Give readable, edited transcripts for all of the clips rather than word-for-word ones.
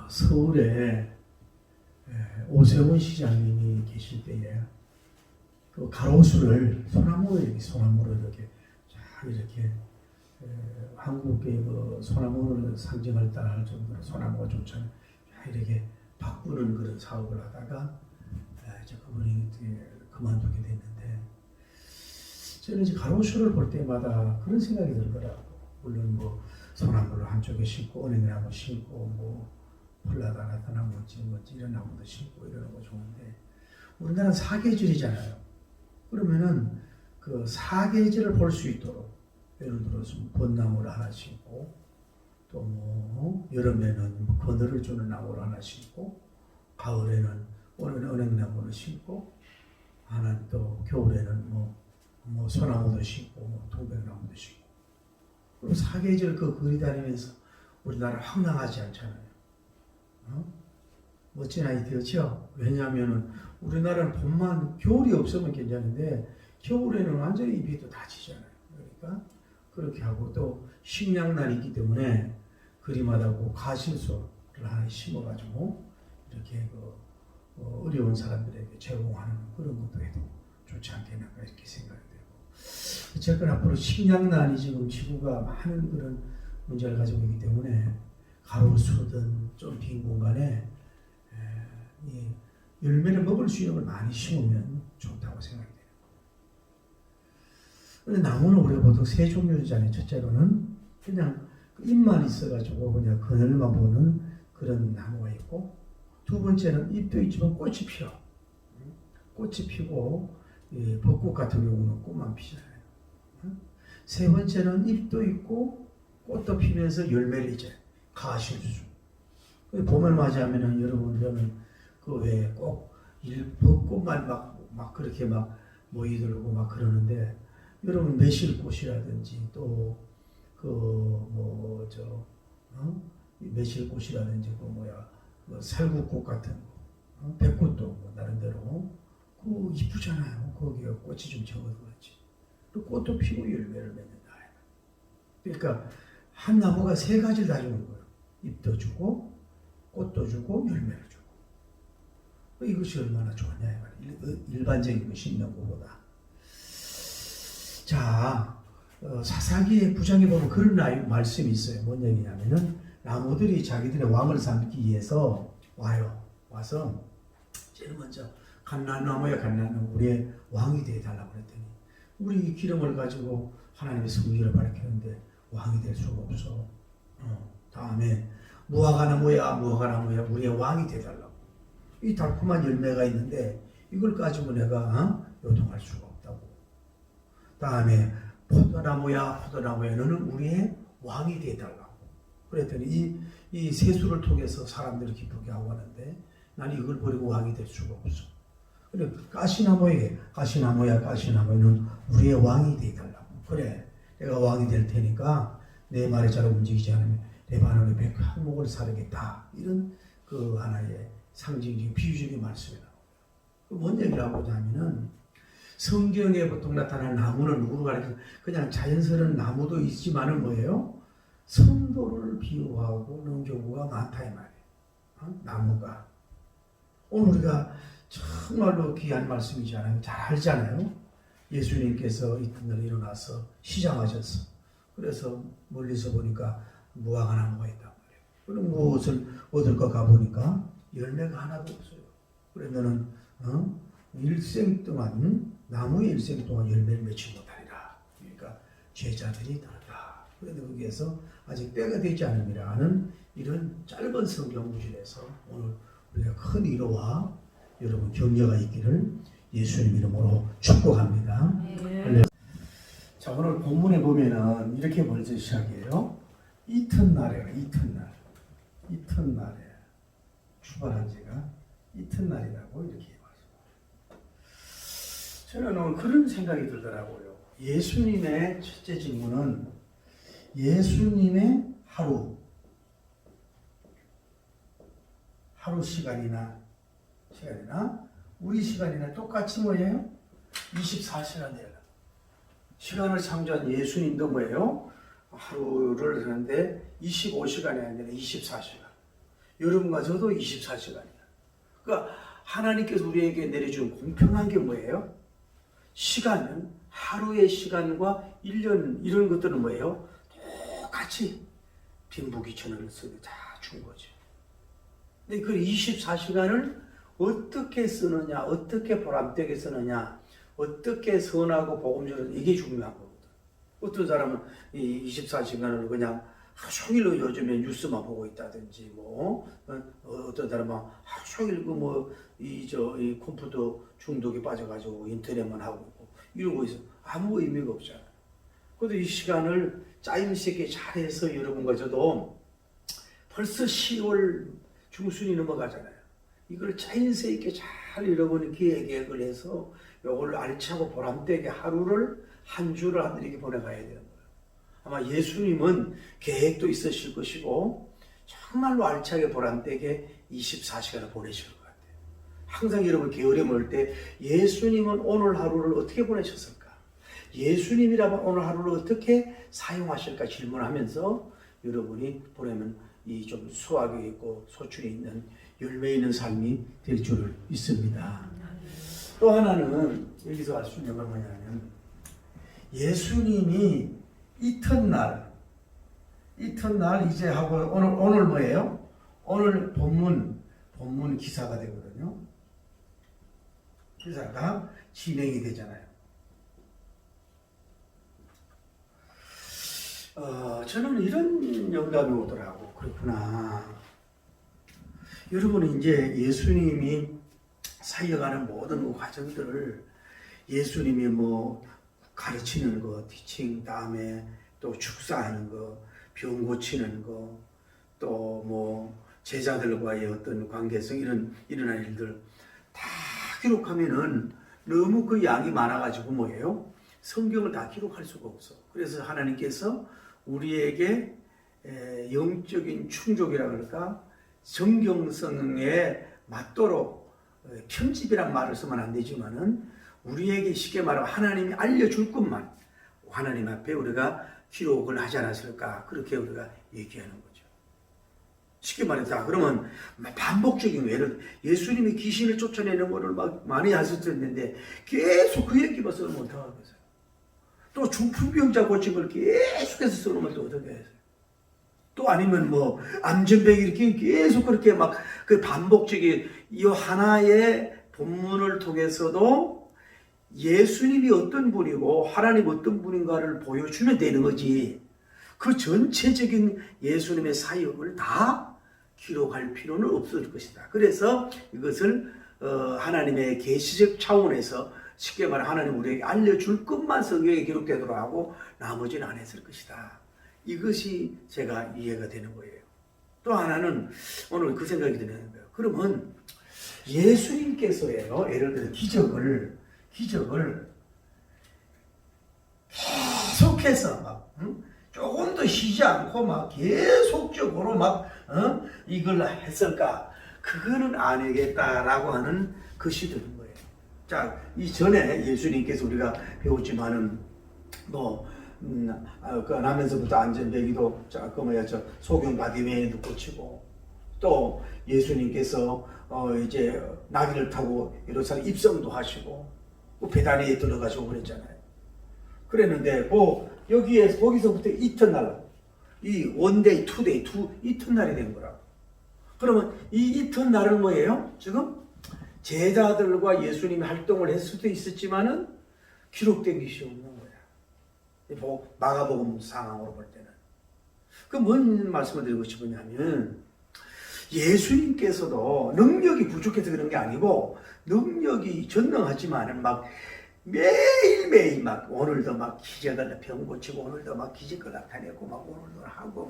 서울에 오세훈 시장님이 계실 때에 그 가로수를 소나무로 이렇게 쫙 이렇게 한국의 그 소나무를 상징할 할 정도로 소나무가 좋잖아요. 쫙 이렇게 바꾸는 그런 사업을 하다가 이제 그분이 그만두게 됐는데, 저는 이제 가로수를 볼 때마다 그런 생각이 들더라고. 물론 뭐 소나무를 한쪽에 심고 은행나무 심고 뭐 폴라다나 나무 이런 나무도 심고 이러는 거 좋은데, 우리나라는 사계절이잖아요. 그러면은 그 사계절을 볼 수 있도록, 예를 들어서 벚나무를 하나 심고, 또 뭐 여름에는 그늘을 주는 나무를 하나 심고, 가을에는 은행나무를 심고, 하나는 또 겨울에는 뭐 소나무도 심고, 뭐 동백나무도 심고. 그리고 사계절 그 거리 다니면서 우리나라 황당하지 않잖아요. 멋진 아이디어죠. 왜냐하면은 우리나라는 봄만, 겨울이 없으면 괜찮은데 겨울에는 완전히 잎이 또 다치잖아요. 그러니까 그렇게 하고, 또 식량난이 있기 때문에 그림하다고 가실소를 하나 심어가지고 이렇게 어려운 사람들에게 제공하는 그런 것도 해도 좋지 않겠나 이렇게 생각이 되고, 어쨌든 앞으로 식량난이 지금 지구가 많은 그런 문제를 가지고 있기 때문에 가로수든 좀 빈 공간에 열매를 먹을 수 있는 걸 많이 심으면 좋다고 생각이 돼요. 그런데 나무는 우리가 보통 세 종류잖아요. 첫째로는 그냥 잎만 있어가지고 그냥 그늘만 보는 그런 나무가 있고, 두 번째는 잎도 있지만 꽃이 피어. 꽃이 피고 벚꽃 같은 경우는 꽃만 피잖아요. 세 번째는 잎도 있고 꽃도 피면서 열매를 이제 가실수. 봄을 맞이하면은 여러분들은 그 외에 꼭 벚꽃만 막 그렇게 막 모이들고 막 그러는데, 여러분 매실꽃이라든지 또 매실꽃이라든지 살구꽃 같은 거, 백꽃도 뭐 나름대로 그 이쁘잖아요. 거기가 꽃이 좀 적어서 그렇지. 또 꽃도 피고 열매를 맺는다. 그러니까 한 나무가 세 가지를 다 주는 거예요. 잎도 주고 꽃도 주고 열매를 주고. 이것이 얼마나 좋냐, 일반적인 것이 있는 것보다. 자, 사사기의 9장에 보면 그런 말씀이 있어요. 뭔 얘기냐면은 나무들이 자기들의 왕을 삼기 위해서 와서 제일 먼저 갓난나무야 갓난나무, 우리의 왕이 되어달라고 그랬더니, 우리 기름을 가지고 하나님의 성기를 밝히는데 왕이 될 수가 없어. 다음에 무화과나무야 우리의 왕이 되어달라고. 이 달콤한 열매가 있는데 이걸 가지고 내가 요동할 수가 없다고. 다음에 포도나무야 너는 우리의 왕이 되어달라고. 그랬더니 이 세수를 통해서 사람들을 기쁘게 하고 하는데, 나는 이걸 버리고 왕이 될 수가 없어. 그래, 가시나무야 너는 우리의 왕이 되어달라고. 그래, 내가 왕이 될 테니까 내 말에 잘 움직이지 않으면 레바논의 백 항목을 사르겠다. 이런 그 하나의 상징적인 비유적인 말씀이 나옵니다. 뭔 얘기를 하고자 하면은, 성경에 보통 나타나는 나무는 누구를 가리켜? 그냥 자연스러운 나무도 있지만은 뭐예요? 성도를 비유하고 그런 경우가 많다 이 말이에요. 나무가. 오늘 우리가 정말로 귀한 말씀이지 않아요? 잘 알잖아요. 예수님께서 이튿날 일어나서 시장하셨어. 그래서 멀리서 보니까 무화과 나무가 있단 말이에요. 그럼 무엇을 얻을까 가보니까 열매가 하나도 없어요. 그래 너는 일생 동안, 나무의 일생 동안 열매를 맺지 못하리라. 그러니까 제자들이 다르다. 그런데 거기에서 아직 때가 되지 않음이라 하는 이런 짧은 성경 구절에서 오늘 우리가 큰 위로와 여러분 격려가 있기를 예수님 이름으로 축복합니다. 네. 자, 오늘 본문에 보면은 이렇게 먼저 시작해요. 이튿날에 출발한 지가 이튿날이라고 이렇게 말씀합니다. 저는 오늘 그런 생각이 들더라고요. 예수님의 첫째 질문은 예수님의 하루 시간이나 우리 시간이나 똑같이 뭐예요? 24시간이에요. 시간을 창조한 예수님도 뭐예요? 하루를 하는데 25시간이 아니라 24시간. 여러분과 저도 24시간이야. 그러니까 하나님께서 우리에게 내려준 공평한 게 뭐예요? 시간은 하루의 시간과 1년 이런 것들은 뭐예요? 똑같이 빈부귀천을 쓰게 다 준 거죠. 근데 그 24시간을 어떻게 쓰느냐, 어떻게 보람되게 쓰느냐, 어떻게 선하고 복음 전하느냐, 이게 중요한 거거든. 어떤 사람은 이 24시간을 그냥 하루 종일 요즘에 뉴스만 보고 있다든지, 어떤 사람은 하루 종일 이 컴퓨터 중독에 빠져가지고 인터넷만 하고 있고, 이런 거 있어. 아무 의미가 없잖아요. 그래도 이 시간을 짜임새 있게 잘해서 여러분과 저도 벌써 10월 중순이 넘어가잖아요. 이걸 짜임새 있게 잘 여러분이 계획을 해서 이걸 알차고 보람되게 하루를, 한 주를 하늘에게 보내가야 되는 거예요. 아마 예수님은 계획도 있으실 것이고 정말로 알차게 보람되게 24시간을 보내실 것 같아요. 항상 여러분 게으름 올 때 예수님은 오늘 하루를 어떻게 보내셨을까? 예수님이라면 오늘 하루를 어떻게 사용하실까 질문하면서 여러분이 보내면 이 좀 수확이 있고 소출이 있는 열매 있는 삶이 될 줄 믿습니다. 또 하나는 여기서 알 수 있는 건 뭐냐면 예수님이 이튿날 이제 하고 오늘 뭐예요? 오늘 본문 기사가 되거든요. 기사가 진행이 되잖아요. 저는 이런 영감이 오더라고. 그렇구나. 여러분은 이제 예수님이 사역하는 모든 과정들을 예수님이 가르치는 거, 티칭, 다음에 또 축사하는 거, 병 고치는 거, 또 제자들과의 어떤 관계성, 일어난 일들 다 기록하면은 너무 그 양이 많아가지고 뭐예요? 성경을 다 기록할 수가 없어. 그래서 하나님께서 우리에게 영적인 충족이라 그럴까? 정경성에 맞도록 편집이란 말을 쓰면 안 되지만은 우리에게 쉽게 말하면 하나님이 알려줄 것만 하나님 앞에 우리가 기록을 하지 않았을까? 그렇게 우리가 얘기하는 거죠. 쉽게 말해서 그러면 반복적인 예를 예수님이 귀신을 쫓아내는 거를 많이 하셨는데 계속 그 얘기만 쓰면 어떡하겠어요? 또 중풍병자 고친 걸 계속해서 써놓으면 또 어떻게 해요? 또 아니면 암전병 이렇게 계속 그렇게 그 반복적인 이 하나의 본문을 통해서도 예수님이 어떤 분이고 하나님 어떤 분인가를 보여주면 되는 거지. 그 전체적인 예수님의 사역을 다 기록할 필요는 없을 것이다. 그래서 이것을 하나님의 계시적 차원에서 쉽게 말해 하나님 우리에게 알려줄 것만 성경에 기록되도록 하고 나머지는 안 했을 것이다. 이것이 제가 이해가 되는 거예요. 또 하나는 오늘 그 생각이 드는 거예요. 그러면 예수님께서요, 예를 들어 기적을 계속해서 조금도 쉬지 않고 계속적으로 이걸 했을까? 그거는 아니겠다라고 하는 것이 드는 거예요. 자, 이전에 예수님께서 우리가 배웠지만은 나면서부터 안전뱅이도 소경 바디메이도 고치고 또 예수님께서 이제 나귀를 타고 예루살렘 입성도 하시고 베다니에 들어가시고 그랬잖아요. 그랬는데 거기서부터 이튿날 이 원데이, 투데이, 이튿날이 된 거라고. 그러면 이 이튿날은 뭐예요? 지금 제자들과 예수님이 활동을 했을 수도 있었지만은 기록된 것이 없는 거야. 마가복음 상황으로 볼 때는. 그 뭔 말씀을 드리고 싶으냐면 예수님께서도 능력이 부족해서 그런 게 아니고 능력이 전능하지만은 매일매일 오늘도 기적을 병 고치고 오늘도 기적을 나타내고 오늘도 하고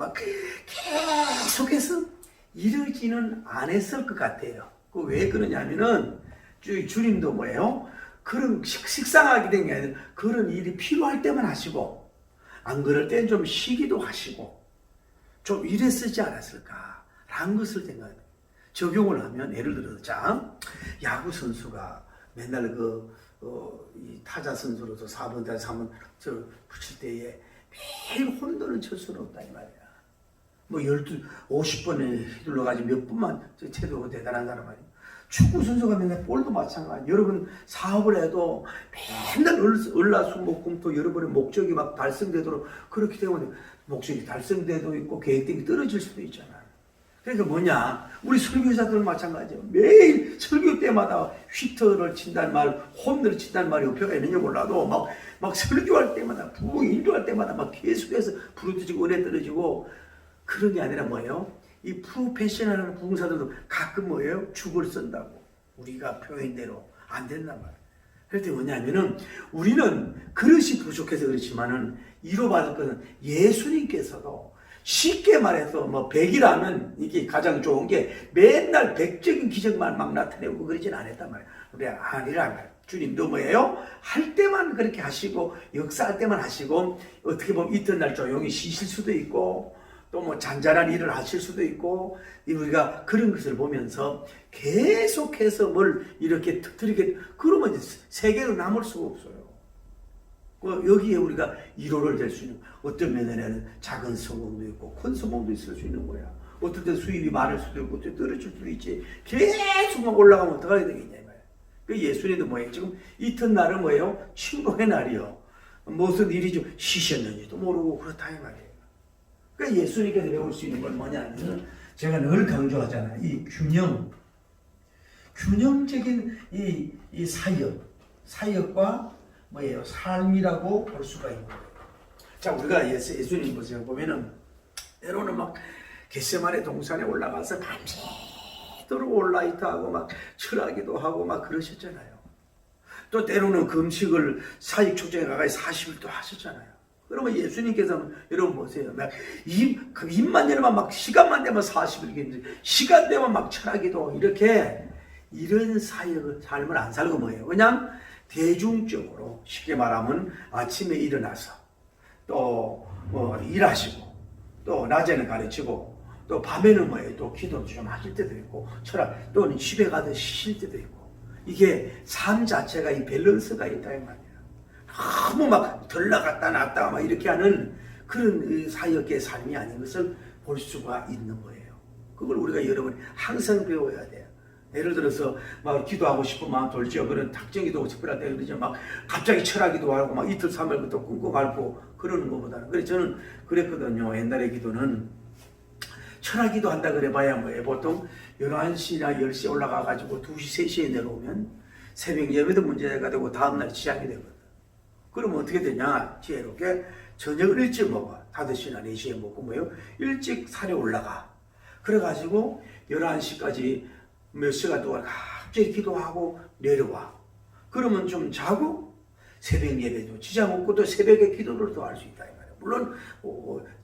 계속해서 이러지는 않았을 것 같아요. 왜 그러냐면은 주님도 뭐예요? 그런 식상하게 된 게 아니라 그런 일이 필요할 때만 하시고 안 그럴 땐 좀 쉬기도 하시고 좀 이랬지 않았을까라는 것을 생각해요. 적용을 하면 예를 들어서 야구 선수가 맨날 이 타자 선수로서 4번, 3번 붙일 때에 매일 홈런을 칠 수는 없다 이 말이야. 뭐 50번에 휘둘러가지고 몇 분만 채도 대단한 사람 아니에요. 축구 선수가 맨날 볼도 마찬가지. 여러분 사업을 해도 맨날 을라수목금토 여러분의 목적이 막 달성되도록 그렇기 때문에 목적이 달성돼도 있고 계획된 게 떨어질 수도 있잖아요. 그러니까 뭐냐, 우리 설교사들은 마찬가지예요. 매일 설교 때마다 휘터를 친다는 말, 홈런을 친다는 말이 옆에가 있는지 몰라도 막 설교할 때마다 부흥 인도할 때마다 막 계속해서 부르짖고 은혜 떨어지고 그런 게 아니라 뭐예요? 이 프로페셔널한 부흥사들도 가끔 뭐예요? 죽을 쓴다고. 우리가 표현대로 안 된단 말이에요. 그럴 때 뭐냐면은 우리는 그릇이 부족해서 그렇지만은 이루받을 것은 예수님께서도 쉽게 말해서 뭐 백이라면 이게 가장 좋은 게 맨날 백적인 기적만 막 나타내고 그러진 않았단 말이에요. 우리 아니란 말이에요. 주님도 뭐예요? 할 때만 그렇게 하시고 역사할 때만 하시고 어떻게 보면 이튿날 조용히 쉬실 수도 있고 또 뭐 잔잔한 일을 하실 수도 있고 우리가 그런 것을 보면서 계속해서 뭘 이렇게 터뜨리게 그러면 이제 세계로 남을 수가 없어요. 여기에 우리가 1호를 될 수 있는 어떤 면에는 작은 성공도 있고 큰 성공도 있을 수 있는 거야. 어떨 때 수입이 많을 수도 있고 또 떨어질 수도 있지. 계속 올라가면 어떡하게 되겠냐 이 말이야. 그 예수님도 뭐예요? 지금 이튿날은 뭐예요? 친구의 날이요. 무슨 일이 좀 쉬셨는지도 모르고 그렇다 이 말이에요. 그러니까 예수님께서 배울 수 있는 건 뭐냐면 제가 늘 강조하잖아요. 이 균형적인 이 사역과 뭐예요? 삶이라고 볼 수가 있는 거예요. 자, 우리가 예수님 보세요. 보면은 때로는 막 겟세마네 동산에 올라가서 밤새도록 올라이트하고 막 철하기도 하고 막 그러셨잖아요. 또 때로는 금식을 사직 축제에 가까이 40일도 하셨잖아요. 그러면 예수님께서는 여러분 보세요. 막 입만 열면 막 시간만 되면 40일, 시간 되면 막 철하기도 이렇게 이런 사역을 삶을 안 살고 뭐예요? 그냥 대중적으로 쉽게 말하면 아침에 일어나서 또 뭐 일하시고 또 낮에는 가르치고 또 밤에는 뭐예요? 또 기도 좀 하실 때도 있고 철학 또는 집에 가서 쉬실 때도 있고 이게 삶 자체가 이 밸런스가 있다 이 말이에요. 너무 막 덜 나갔다 놨다 막 이렇게 하는 그런 사역의 삶이 아닌 것을 볼 수가 있는 거예요. 그걸 우리가 여러분이 항상 배워야 돼요. 예를 들어서 막 기도하고 싶은 마음 돌죠. 그런 탁정기도 특별할 때 그러죠. 막 갑자기 철학기도 하고 막 이틀 3일 또 끊고 말고 그러는 것보다는. 그래서 저는 그랬거든요. 옛날에 기도는 철학기도 한다 그래 봐야 뭐예요. 보통 11시나 10시에 올라가가지고 2시, 3시에 내려오면 새벽 예배도 문제가 되고 다음날 시작이 되거든. 그러면 어떻게 되냐? 지혜롭게 저녁을 일찍 먹어. 5시나 4시에 먹고 뭐예요? 일찍 산에 올라가. 그래가지고 11시까지 몇 시간 동안 갑자기 기도하고 내려와. 그러면 좀 자고 새벽 예배도 지자 먹고 또 새벽에 기도를 또 할 수 있다 이 말이에요. 물론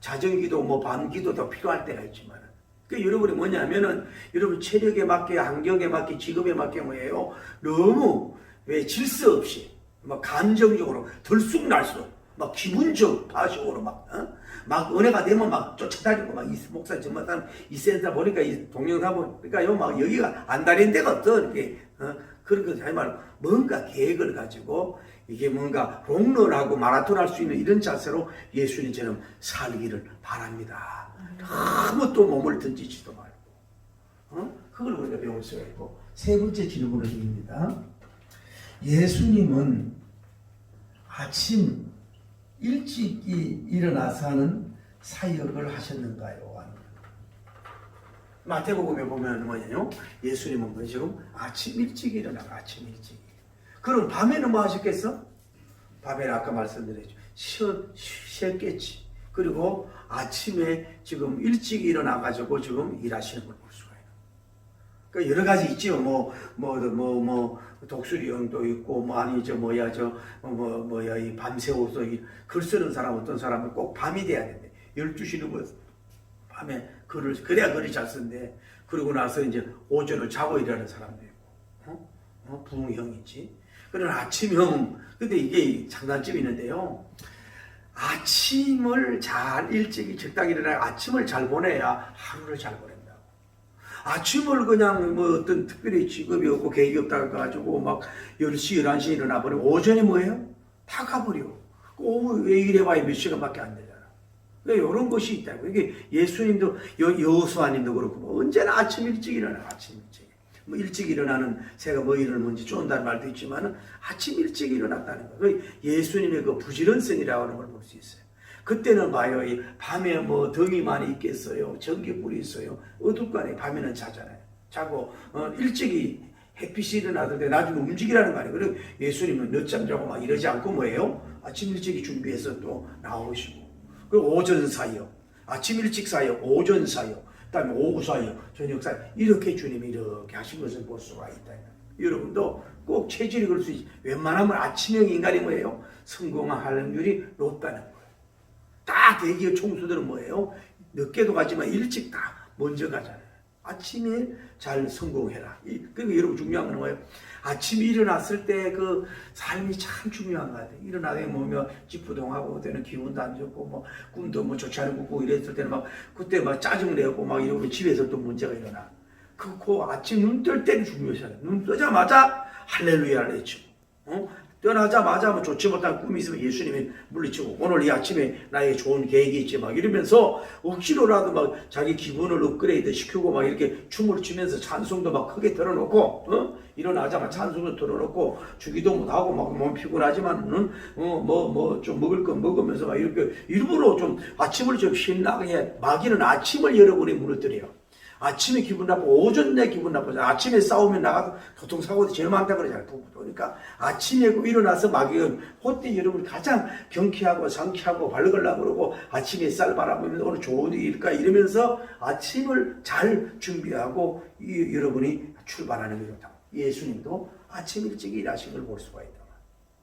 자정기도 뭐 밤기도 더 필요할 때가 있지만 그 여러분이 뭐냐면은 여러분 체력에 맞게 환경에 맞게 직업에 맞게 뭐예요? 너무 왜 질서 없이 막 감정적으로 들쑥날쑥 막 기분적 파식으로 막 은혜가 되면 막 쫓아다니고 막 이 목사 정말 사람 이 센터 보니까 이 동영상 보니까요 막 여기가 안 다니는 데가 없던 게 그런 거 하지 말고 뭔가 계획을 가지고 이게 뭔가 롱런하고 마라톤 할 수 있는 이런 자세로 예수님처럼 살기를 바랍니다. 너무 또 몸을 던지지도 말고 그걸 우리가 배울 수가 있고 세 번째 질문을 드립니다. 예수님은 아침 일찍 일어나서 하는 사역을 하셨는가요? 마태복음에 보면 뭐냐요? 예수님은 지금 아침 일찍 일어나가 아침 일찍. 그럼 밤에는 뭐 하셨겠어? 밤에는 아까 말씀드렸죠. 쉬었겠지. 그리고 아침에 지금 일찍 일어나가지고 지금 일하시는 걸 볼 수가 있어요. 그러니까 여러 가지 있죠. 독수리형도 있고, 이 밤새워서 글 쓰는 사람, 어떤 사람은 꼭 밤이 돼야 된대. 12시 넘어서 밤에 그래야 글이 잘 쓴대. 그러고 나서 이제 오전을 자고 일하는 사람도 있고, 부흥형이지. 그런 아침형, 근데 이게 장단점이 있는데요. 아침을 잘 일찍이 적당히 일어나 아침을 잘 보내야 하루를 잘 보낸다고. 아침을 그냥 어떤 특별히 직업이 없고 계획이 없다고 해가지고 막 10시, 11시에 일어나버리면 오전에 뭐예요? 다 가버려. 오후 왜 일해봐야 몇 시간밖에 안 되잖아. 그러니까 이런 것이 있다고. 이게 예수님도 여호수아님도 그렇고 뭐 언제나 아침 일찍 일어나 아침 일찍. 뭐 일찍 일어나는 새가 뭐 일을 뭔지 쫀다는 말도 있지만은 아침 일찍 일어났다는 거. 그 예수님의 그 부지런성이라고 하는 걸 볼 수 있어요. 그때는 봐요. 이 밤에 뭐 덩이 많이 있겠어요. 전기불이 있어요. 어둡고 안에 밤에는 자잖아요. 자고 일찍이 햇빛이 일어나던데 나중에 움직이라는 거 아니에요. 그리고 예수님은 늦잠 자고 막 이러지 않고 뭐예요? 아침 일찍이 준비해서 또 나오시고. 그리고 오전 사역, 아침 일찍 사역, 오전 사역, 그다음에 오후 사역, 저녁 사역 이렇게 주님이 이렇게 하신 것을 볼 수가 있다. 여러분도 꼭 체질이 그럴 수 있지. 웬만하면 아침형 인간이 뭐예요? 성공할 확률이 높다는 거예요. 다 대기업 총수들은 뭐예요? 늦게도 가지만 일찍 다 먼저 가잖아요. 아침에 잘 성공해라. 그리고 여러분 중요한 건 뭐예요? 아침에 일어났을 때 그 삶이 참 중요한 것 같아요. 일어나게 뭐며 찌푸동하고 그때는 기운도 안 좋고 뭐 꿈도 뭐 좋지 않고 꾸고 이랬을 때는 막 그때 막 짜증 내고 막 이러고 집에서 또 문제가 일어나. 그 아침 눈 뜰 때는 중요해요. 눈 뜨자마자 할렐루야를 외치고 떠나자마자 뭐 좋지 못한 꿈이 있으면 예수님이 물리치고 오늘 이 아침에 나에게 좋은 계획이 있지 막 이러면서 억지로라도 막 자기 기분을 업그레이드 시키고 막 이렇게 춤을 추면서 찬송도 막 크게 들어놓고 일어나자마자 찬송도 들어놓고 주기도도 하고 막 몸 피곤하지만은 뭐 좀 먹을 거 먹으면서 막 이렇게 일부러 좀 아침을 좀 신나게 마귀는 아침을 여러분이 무너뜨려요. 아침에 기분 나쁘고 오전에 기분 나쁘잖아. 아침에 싸우면 나가서 교통사고도 제일 많다 그러잖아요. 그러니까 아침에 일어나서 마귀는 그때 여러분 가장 경쾌하고 상쾌하고 밝으려고 그러고 아침에 쌀 바라보면서 오늘 좋은 일일까 이러면서 아침을 잘 준비하고 여러분이 출발하는 게 좋다. 예수님도 아침 일찍 일하신 걸 볼 수가 있다.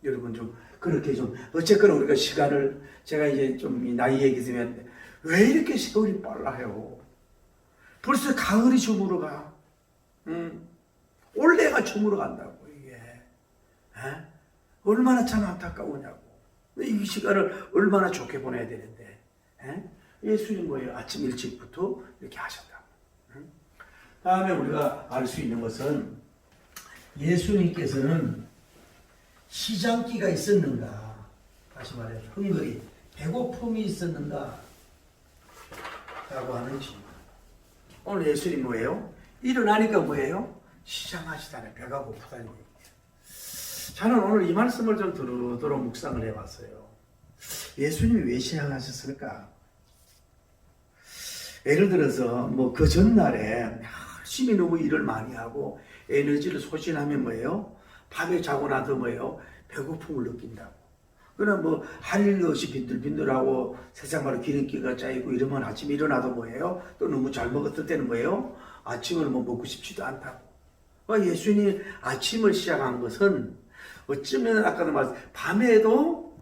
여러분 좀 그렇게 좀 어쨌거나 우리가 시간을 제가 이제 좀 나이 얘기했으면 왜 이렇게 세월이 빨라요? 벌써 가을이 저물어 가. 올해가 저물어 간다고, 이게. 얼마나 참 안타까우냐고. 이 시간을 얼마나 좋게 보내야 되는데. 예수님 뭐예요? 아침 일찍부터 이렇게 하셨다고. 다음에 우리가 알 수 있는 것은 예수님께서는 시장기가 있었는가? 다시 말해서 흥거리, 배고픔이 있었는가? 라고 하는 질문. 오늘 예수님 뭐예요? 일어나니까 뭐예요? 시장하시다네. 배가 고프다는 얘기예요. 저는 오늘 이 말씀을 좀 두루두루 묵상을 해봤어요. 예수님이 왜 시장하셨을까? 예를 들어서 뭐 그 전날에 열심히 너무 일을 많이 하고 에너지를 소진하면 뭐예요? 밤에 자고 나서 뭐예요? 배고픔을 느낀다고. 그러나 뭐 할 일 없이 빈들빈들하고 세상 말로 기름기가 짜이고 이러면 아침에 일어나도 뭐예요? 또 너무 잘 먹었을 때는 뭐예요? 아침을 뭐 먹고 싶지도 않다고. 예수님이 아침을 시작한 것은 어쩌면 아까도 말했듯이 밤에도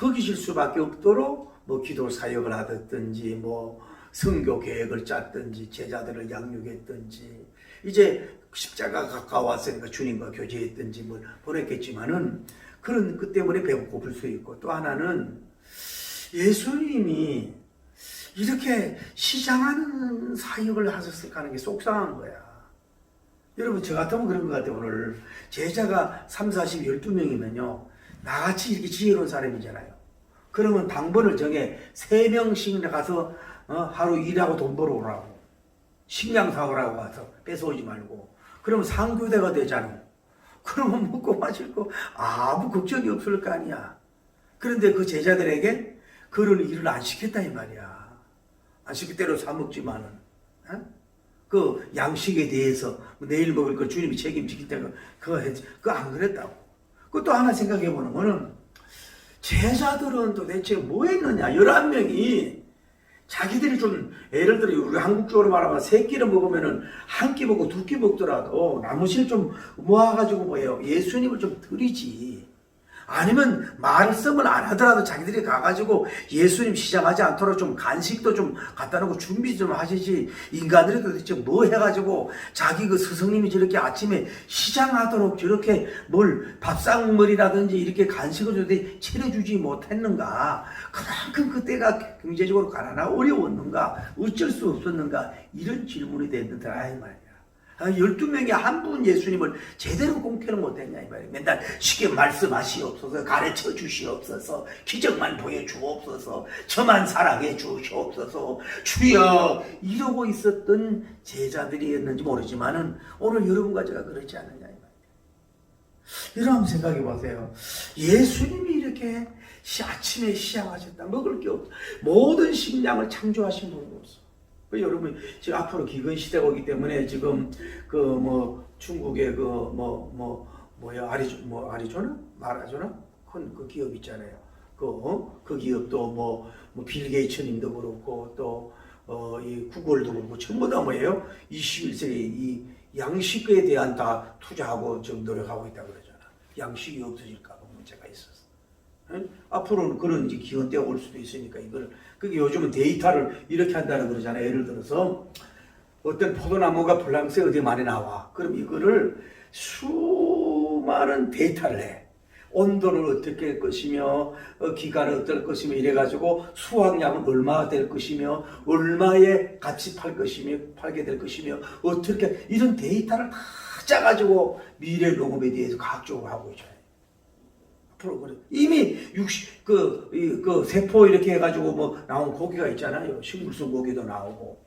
허기질 수밖에 없도록 뭐 기도 사역을 하든지 뭐 선교 계획을 짰든지 제자들을 양육했든지 이제 십자가 가까웠으니까 주님과 교제했든지 뭐 보냈겠지만은 그런 그 때문에 배고플 수 있고 또 하나는 예수님이 이렇게 시장하는 사역을 하셨을까 하는 게 속상한 거야. 여러분 저 같으면 그런 것 같아요. 오늘 제자가 3, 40, 12명이면요 나같이 이렇게 지혜로운 사람이잖아요. 그러면 당번을 정해 3명씩 가서 하루 일하고 돈 벌어오라고 식량 사오라고 가서 뺏어오지 말고 그러면 상교대가 되잖아요. 그러면 먹고 마실 거 아무 걱정이 없을 거 아니야. 그런데 그 제자들에게 그런 일을 안 시켰다 이 말이야. 안 시킬 대로 사 먹지만은 그 양식에 대해서 내일 먹을 거 주님이 책임지기 때문에 그거 안 그랬다고. 그것도 하나 생각해 보는 거는 제자들은 도대체 뭐 했느냐. 11명이 자기들이 좀 예를 들어 우리 한국적으로 말하면 3끼를 먹으면은 한 끼 먹고 2끼 먹더라도 나머지를 좀 모아가지고 뭐예요? 예수님을 좀 드리지. 아니면 말씀을 안 하더라도 자기들이 가가지고 예수님 시장하지 않도록 좀 간식도 좀 갖다 놓고 준비 좀 하시지. 인간들이 도대체 뭐 해가지고 자기 그 스승님이 저렇게 아침에 시장하도록 저렇게 뭘 밥상머리라든지 이렇게 간식을 저렇게 차려주지 못했는가. 그만큼 그때가 경제적으로 가난하고 어려웠는가. 어쩔 수 없었는가. 이런 질문이 됐는데 아이 말이야. 12명이 한 분 예수님을 제대로 공표를 못했냐 이 말이에요. 맨날 쉽게 말씀하시옵소서, 가르쳐 주시옵소서, 기적만 보여주옵소서, 저만 사랑해 주시옵소서, 주여 이러고 있었던 제자들이었는지 모르지만은 오늘 여러분과 제가 그렇지 않느냐 이 말이에요. 여러분 생각해 보세요. 예수님이 이렇게 아침에 시작하셨다. 먹을 게 없어. 모든 식량을 창조하신 분으로서. 여러분 지금 앞으로 기근 시대가 오기 때문에 지금 그 뭐 중국의 아리조나 마라조나 그 기업 있잖아요. 그 기업도 뭐 빌 게이츠님도 그렇고 또 이 구글도 그렇고 전부 다 뭐예요? 21세기 이 양식에 대한 다 투자하고 지금 노력하고 있다 그러잖아. 양식이 없어질까 봐 문제가 있었어. 응? 앞으로는 그런 이제 기현 때가 올 수도 있으니까 이걸 그게 요즘은 데이터를 이렇게 한다는 그러잖아요. 예를 들어서 어떤 포도나무가 프랑스에 어디 많이 나와. 그럼 이거를 수많은 데이터를 해. 온도를 어떻게 할 것이며 기간은 어떨 것이며 이래가지고 수확량은 얼마나 될 것이며 얼마에 같이 팔게 될 것이며 어떻게 이런 데이터를 다 짜가지고 미래 농업에 대해서 과학적으로 하고 있잖아요. 앞으로 그래. 이미 그 세포 이렇게 해가지고 뭐 나온 고기가 있잖아요. 식물성 고기도 나오고.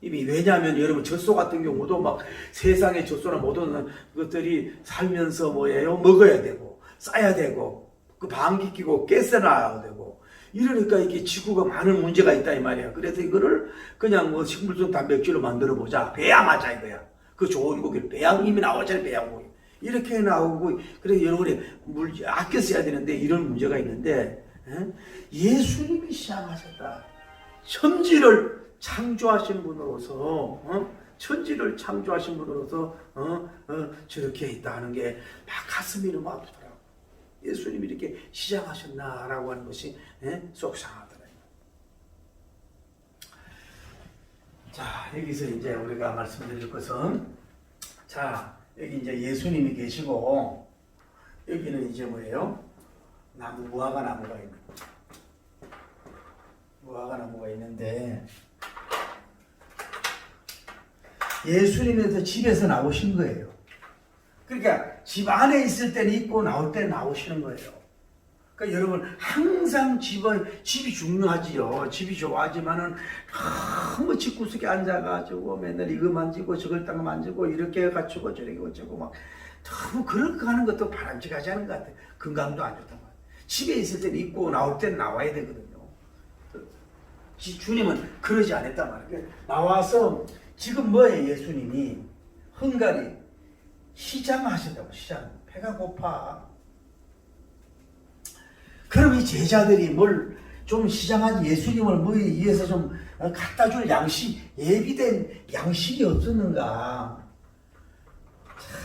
이미 왜냐하면 여러분 젖소 같은 경우도 막 세상의 젖소나 모든 것들이 살면서 뭐예요? 먹어야 되고 싸야 되고 그 방귀 끼고 깨서나야 되고 이러니까 이게 지구가 많은 문제가 있다 이 말이야. 그래서 이거를 그냥 뭐 식물성 단백질로 만들어 보자. 배양하자 이거야. 그 좋은 고기를 배양 이미 나오잖아요. 배양고기. 이렇게 나오고 그래서 여러분이 물 아껴 써야 되는데 이런 문제가 있는데 예수님이 시작하셨다. 천지를 창조하신 분으로서 천지를 창조하신 분으로서 저렇게 있다 하는 게 막 가슴이 너무 아프더라고요. 예수님이 이렇게 시작하셨나라고 하는 것이 속상하더라고요. 자, 여기서 이제 우리가 말씀드릴 것은 자, 여기 이제 예수님이 계시고 여기는 이제 뭐예요? 무화과 나무가 있는 무화과 나무가 있는데 예수님은 집에서 나오신 거예요. 그러니까 집 안에 있을 때는 있고 나올 때는 나오시는 거예요. 그러니까 여러분 항상 집이 중요하지요. 집이 좋아하지만은 너무 집구석에 앉아가지고 맨날 이거 만지고 저걸 딱 만지고 이렇게 갖추고 저렇게 갖추고 막 너무 그렇게 하는 것도 바람직하지 않은 것 같아요. 건강도 안 좋단 말이에요. 집에 있을 때는 있고 나올 때는 나와야 되거든요. 주님은 그러지 않았단 말이에요. 나와서 지금 뭐예요? 예수님이 헝가리 시장하신다고. 시장. 배가 고파. 그럼 이 제자들이 뭘 좀 시장하지 예수님을 뭐에 의해서 좀 갖다 줄 예비된 양식이 없었는가.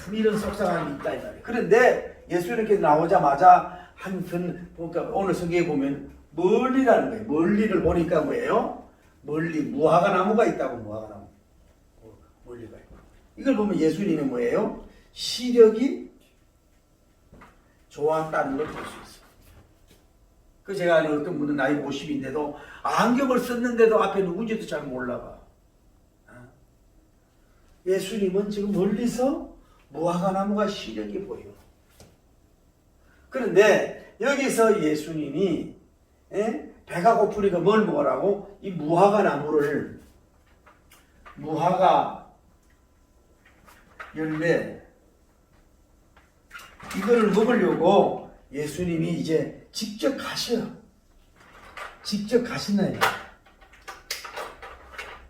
참 이런 속상함이 있다 이 말이에요. 그런데 예수님께서 나오자마자 그러니까 오늘 성경에 보면 멀리라는 거예요. 멀리를 보니까 뭐예요? 멀리 무화과 나무가 있다고. 무화과 나무. 멀리가 있고. 이걸 보면 예수님이 뭐예요? 시력이 좋았다는 걸 볼 수 있어요. 그 제가 아는 어떤 분은 나이 50인데도 안경을 썼는데도 앞에 누군지도 잘 몰라봐. 예수님은 지금 멀리서 무화과 나무가 시력이 보여. 그런데 여기서 예수님이 배가 고프니까 뭘 먹으라고? 이 무화과 나무를 무화과 열매 이거를 먹으려고 예수님이 이제 직접 가시나요?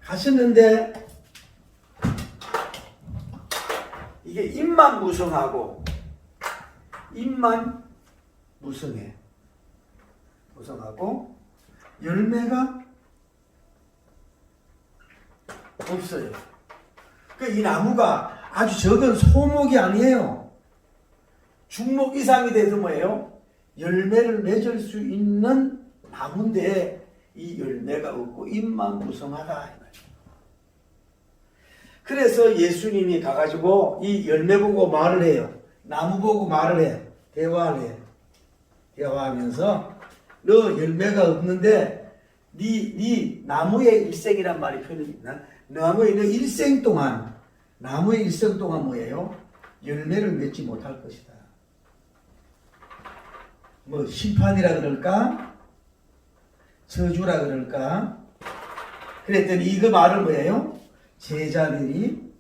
가셨는데 이게 입만 무성하고 무성하고 열매가 없어요. 이 나무가 아주 적은 소목이 아니에요. 중목 이상이 돼서 뭐예요? 열매를 맺을 수 있는 나무인데 이 열매가 없고 잎만 무성하다. 그래서 예수님이 가가지고 이 열매 보고 말을 해요. 나무 보고 말을 해요. 대화를 해요. 대화하면서 너 열매가 없는데 네 나무의 일생이란 말이 표현이 있나? 나무의 너 일생 동안 나무의 일생 동안 뭐예요? 열매를 맺지 못할 것이다. 뭐 심판이라 그럴까? 저주라 그럴까? 그랬더니 이거 말을 뭐예요? 제자들이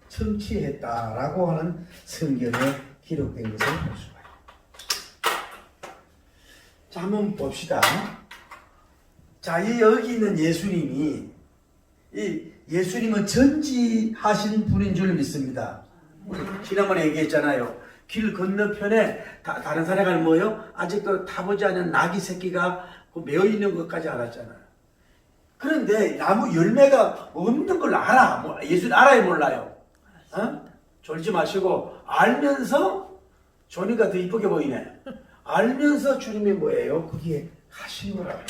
청취했다라고 하는 성경에 기록된 것을 볼 수가 있어요. 자, 한번 봅시다. 자, 여기 있는 예수님이, 이 예수님은 전지하신 분인 줄 믿습니다. 우리 지난번에 얘기했잖아요. 길 건너편에 다른 사람은 뭐예요? 아직도 타보지 않은 나귀 새끼가 메어 있는 것까지 알았잖아요. 그런데 나무 열매가 없는 걸 알아. 예수는 알아요, 몰라요? 어? 졸지 마시고 알면서 조니가 더 이쁘게 보이네. 알면서 주님이 뭐예요? 거기에 하신 거라고.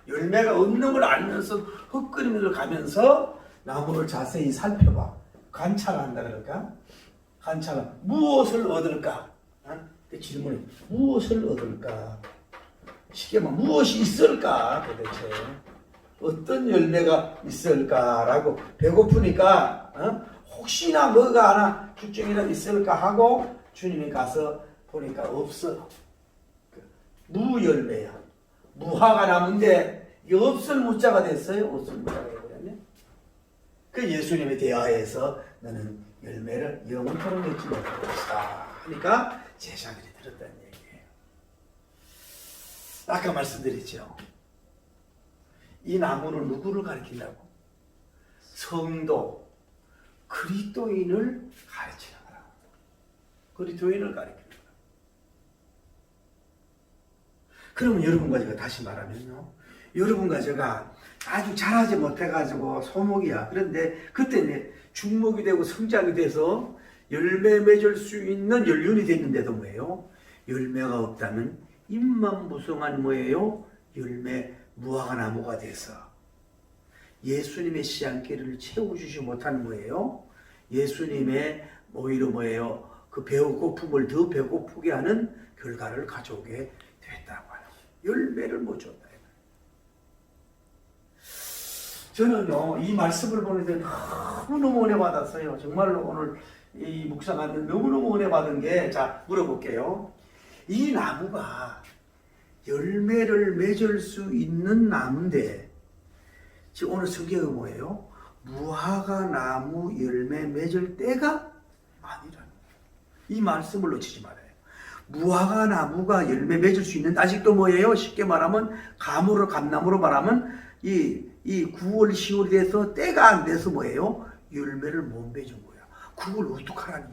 열매가 없는 걸 알면서 흙끓이면서 가면서 나무를 자세히 살펴봐. 관찰한다 그럴까? 관찰. 무엇을 얻을까? 그 질문이 무엇을 얻을까? 쉽게 말하면 무엇이 있을까? 도대체 어떤 열매가 있을까라고 배고프니까 혹시나 뭐가 하나 축적이라도 있을까 하고 주님이 가서 보니까 없어. 무열매야. 무화과 나무인데 이게 없을 무자가 됐어요. 없을 무자가 되버렸네. 그 예수님에 대하여서 너는 열매를 영원토록 맺지 못할 것이다 하니까 제자들이 들었다는 얘기예요. 아까 말씀드렸죠. 이 나무는 누구를 가리킨다고? 성도, 그리스도인을 가르치는 거라. 그리스도인을 가리키는 거라. 그러면 여러분과 제가 다시 말하면요. 여러분과 제가 아주 잘하지 못해가지고 소목이야. 그런데 그때 중목이 되고 성장이 돼서 열매 맺을 수 있는 연륜이 됐는데도 뭐예요? 열매가 없다면 입만 무성한 뭐예요? 열매 무화과 나무가 돼서 예수님의 시향길을 채워주지 못하는 거예요. 예수님의 오히려 뭐예요? 그 배고픔을 더 배고프게 하는 결과를 가져오게 됐다고 하는 열매를 못 줬다. 저는요 이 말씀을 보는데 너무너무 은혜 받았어요. 정말로 오늘 이 묵상하는 너무너무 은혜 받은 게, 자 물어볼게요. 이 나무가 열매를 맺을 수 있는 나무인데 지금 오늘 성경이 뭐예요? 무화과 나무 열매 맺을 때가 아니라는 거예요. 이 말씀을 놓치지 말아요. 무화과 나무가 열매 맺을 수 있는, 아직도 뭐예요? 쉽게 말하면 감나무로 말하면 이 9월 10월이 돼서 때가 안 돼서 뭐예요? 열매를 못 맺은 거야. 그걸 어떡하라는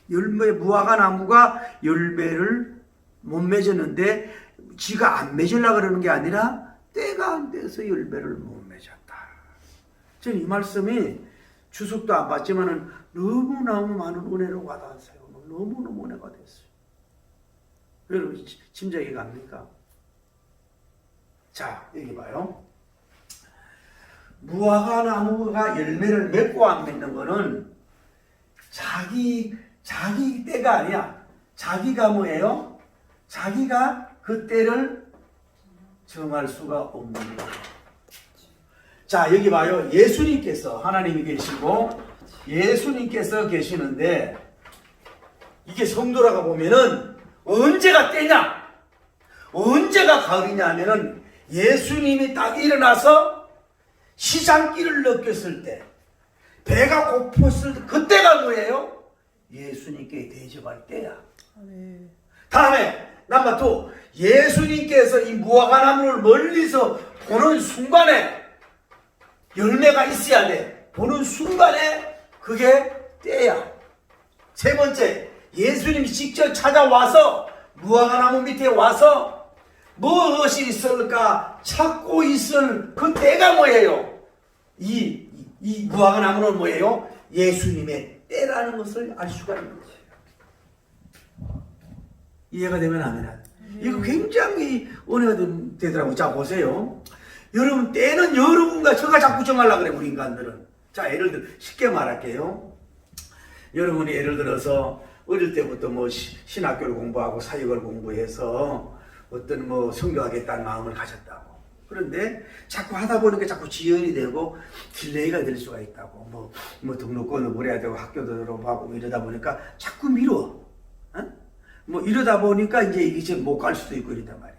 얘기야. 무화과 나무가 열매를 못 맺었는데 지가 안 맺으려고 그러는 게 아니라 때가 안 돼서 열매를 못 맺었다. 저는 이 말씀이 주석도 안 받지만은 너무너무 많은 은혜로 와닿았어요. 너무너무 은혜가 됐어요. 여러분 짐작이 갑니까? 자, 여기 봐요. 무화과 나무가 열매를 맺고 안 맺는 거는 자기 때가 아니야. 자기가 뭐예요? 자기가 그 때를 정할 수가 없는 거예요. 자, 여기 봐요. 예수님께서 하나님이 계시고 예수님께서 계시는데 이게 성도라고 보면은 언제가 때냐? 언제가 가을이냐 하면은 예수님이 딱 일어나서 시장길을 느꼈을 때, 배가 고팠을 때, 그때가 뭐예요? 예수님께 대접할 때야. 네. 다음에 넘버 2, 예수님께서 이 무화과 나무를 멀리서 보는 순간에 열매가 있어야 돼. 보는 순간에 그게 때야. 세 번째, 예수님이 직접 찾아와서 무화과 나무 밑에 와서 무엇이 있을까 찾고 있을 그 때가 뭐예요? 이 무화과 나무는 뭐예요? 예수님의 때라는 것을 알 수가 있는 거예요. 이해가 되면 아멘. 이거 굉장히 은혜가 되더라고요. 자, 보세요. 여러분, 때는 여러분과 저가 자꾸 정하려고 그래, 우리 인간들은. 자, 예를 들어 쉽게 말할게요. 여러분이 예를 들어서 어릴 때부터 뭐 신학교를 공부하고 사역을 공부해서 어떤 뭐 선교하겠다는 마음을 가졌다고. 그런데 자꾸 하다 보니까 자꾸 지연이 되고 딜레이가 될 수가 있다고. 뭐 등록금을 물어야 되고 학교도 들어가고 이러다 보니까 자꾸 미뤄. 뭐 이러다 보니까 이제 이게 못 갈 수도 있고 이러단 말이야.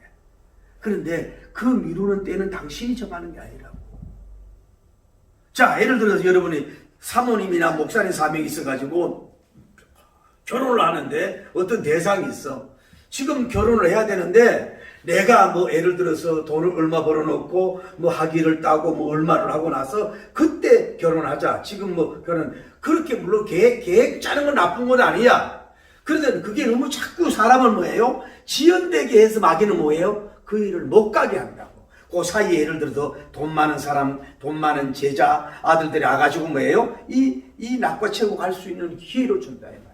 그런데 그 미루는 때는 당신이 정하는 게 아니라고. 자, 예를 들어서 여러분이 사모님이나 목사님 사명이 있어가지고 결혼을 하는데 어떤 대상이 있어. 지금 결혼을 해야 되는데 내가 뭐 예를 들어서 돈을 얼마 벌어놓고 뭐 학위를 따고 뭐 얼마를 하고 나서 그때 결혼하자. 지금 뭐 결혼 그렇게 물론 계획 짜는 건 나쁜 건 아니야. 그런데 그게 너무 자꾸 사람을 뭐예요? 지연되게 해서 마귀는 뭐예요? 그 일을 못 가게 한다고. 그 사이에 예를 들어서 돈 많은 사람, 돈 많은 제자 아들들이 와가지고 뭐예요? 이 낙과 채고 갈 수 있는 기회를 준다 이 말이에요.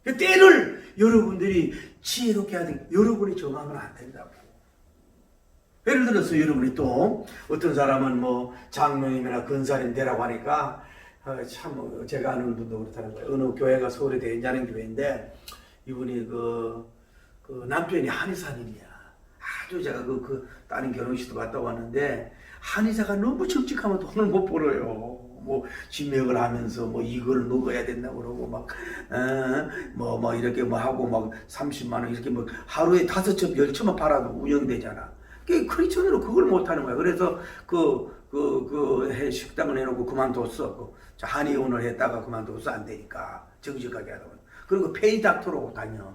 그 때를 여러분들이 지혜롭게 해야 돼. 여러분이 정하면 안 된다고. 예를 들어서 여러분이 또 어떤 사람은 뭐 장로님이나 근사님 되라고 하니까 참 제가 아는 분도 그렇다는 거예요. 어느 교회가 서울에 대인자는 교회인데 이분이 그 남편이 한의사님이야. 아주 제가 그 다른 결혼식도 갔다 왔는데 한의사가 너무 정직하면 돈을 못 벌어요. 뭐 진맥을 하면서 뭐 이걸 먹어야 된다고 그러고 막 이렇게 뭐 하고 막 30만 원 이렇게 뭐 하루에 5첩 10첩만 팔아도 운영되잖아. 크리스천으로 그걸 못 하는 거야. 그래서 식당을 해놓고 그만뒀어. 한의원을 했다가 그만뒀어. 안 되니까 정직하게 하다 보니. 그리고 페이닥터로 다녀.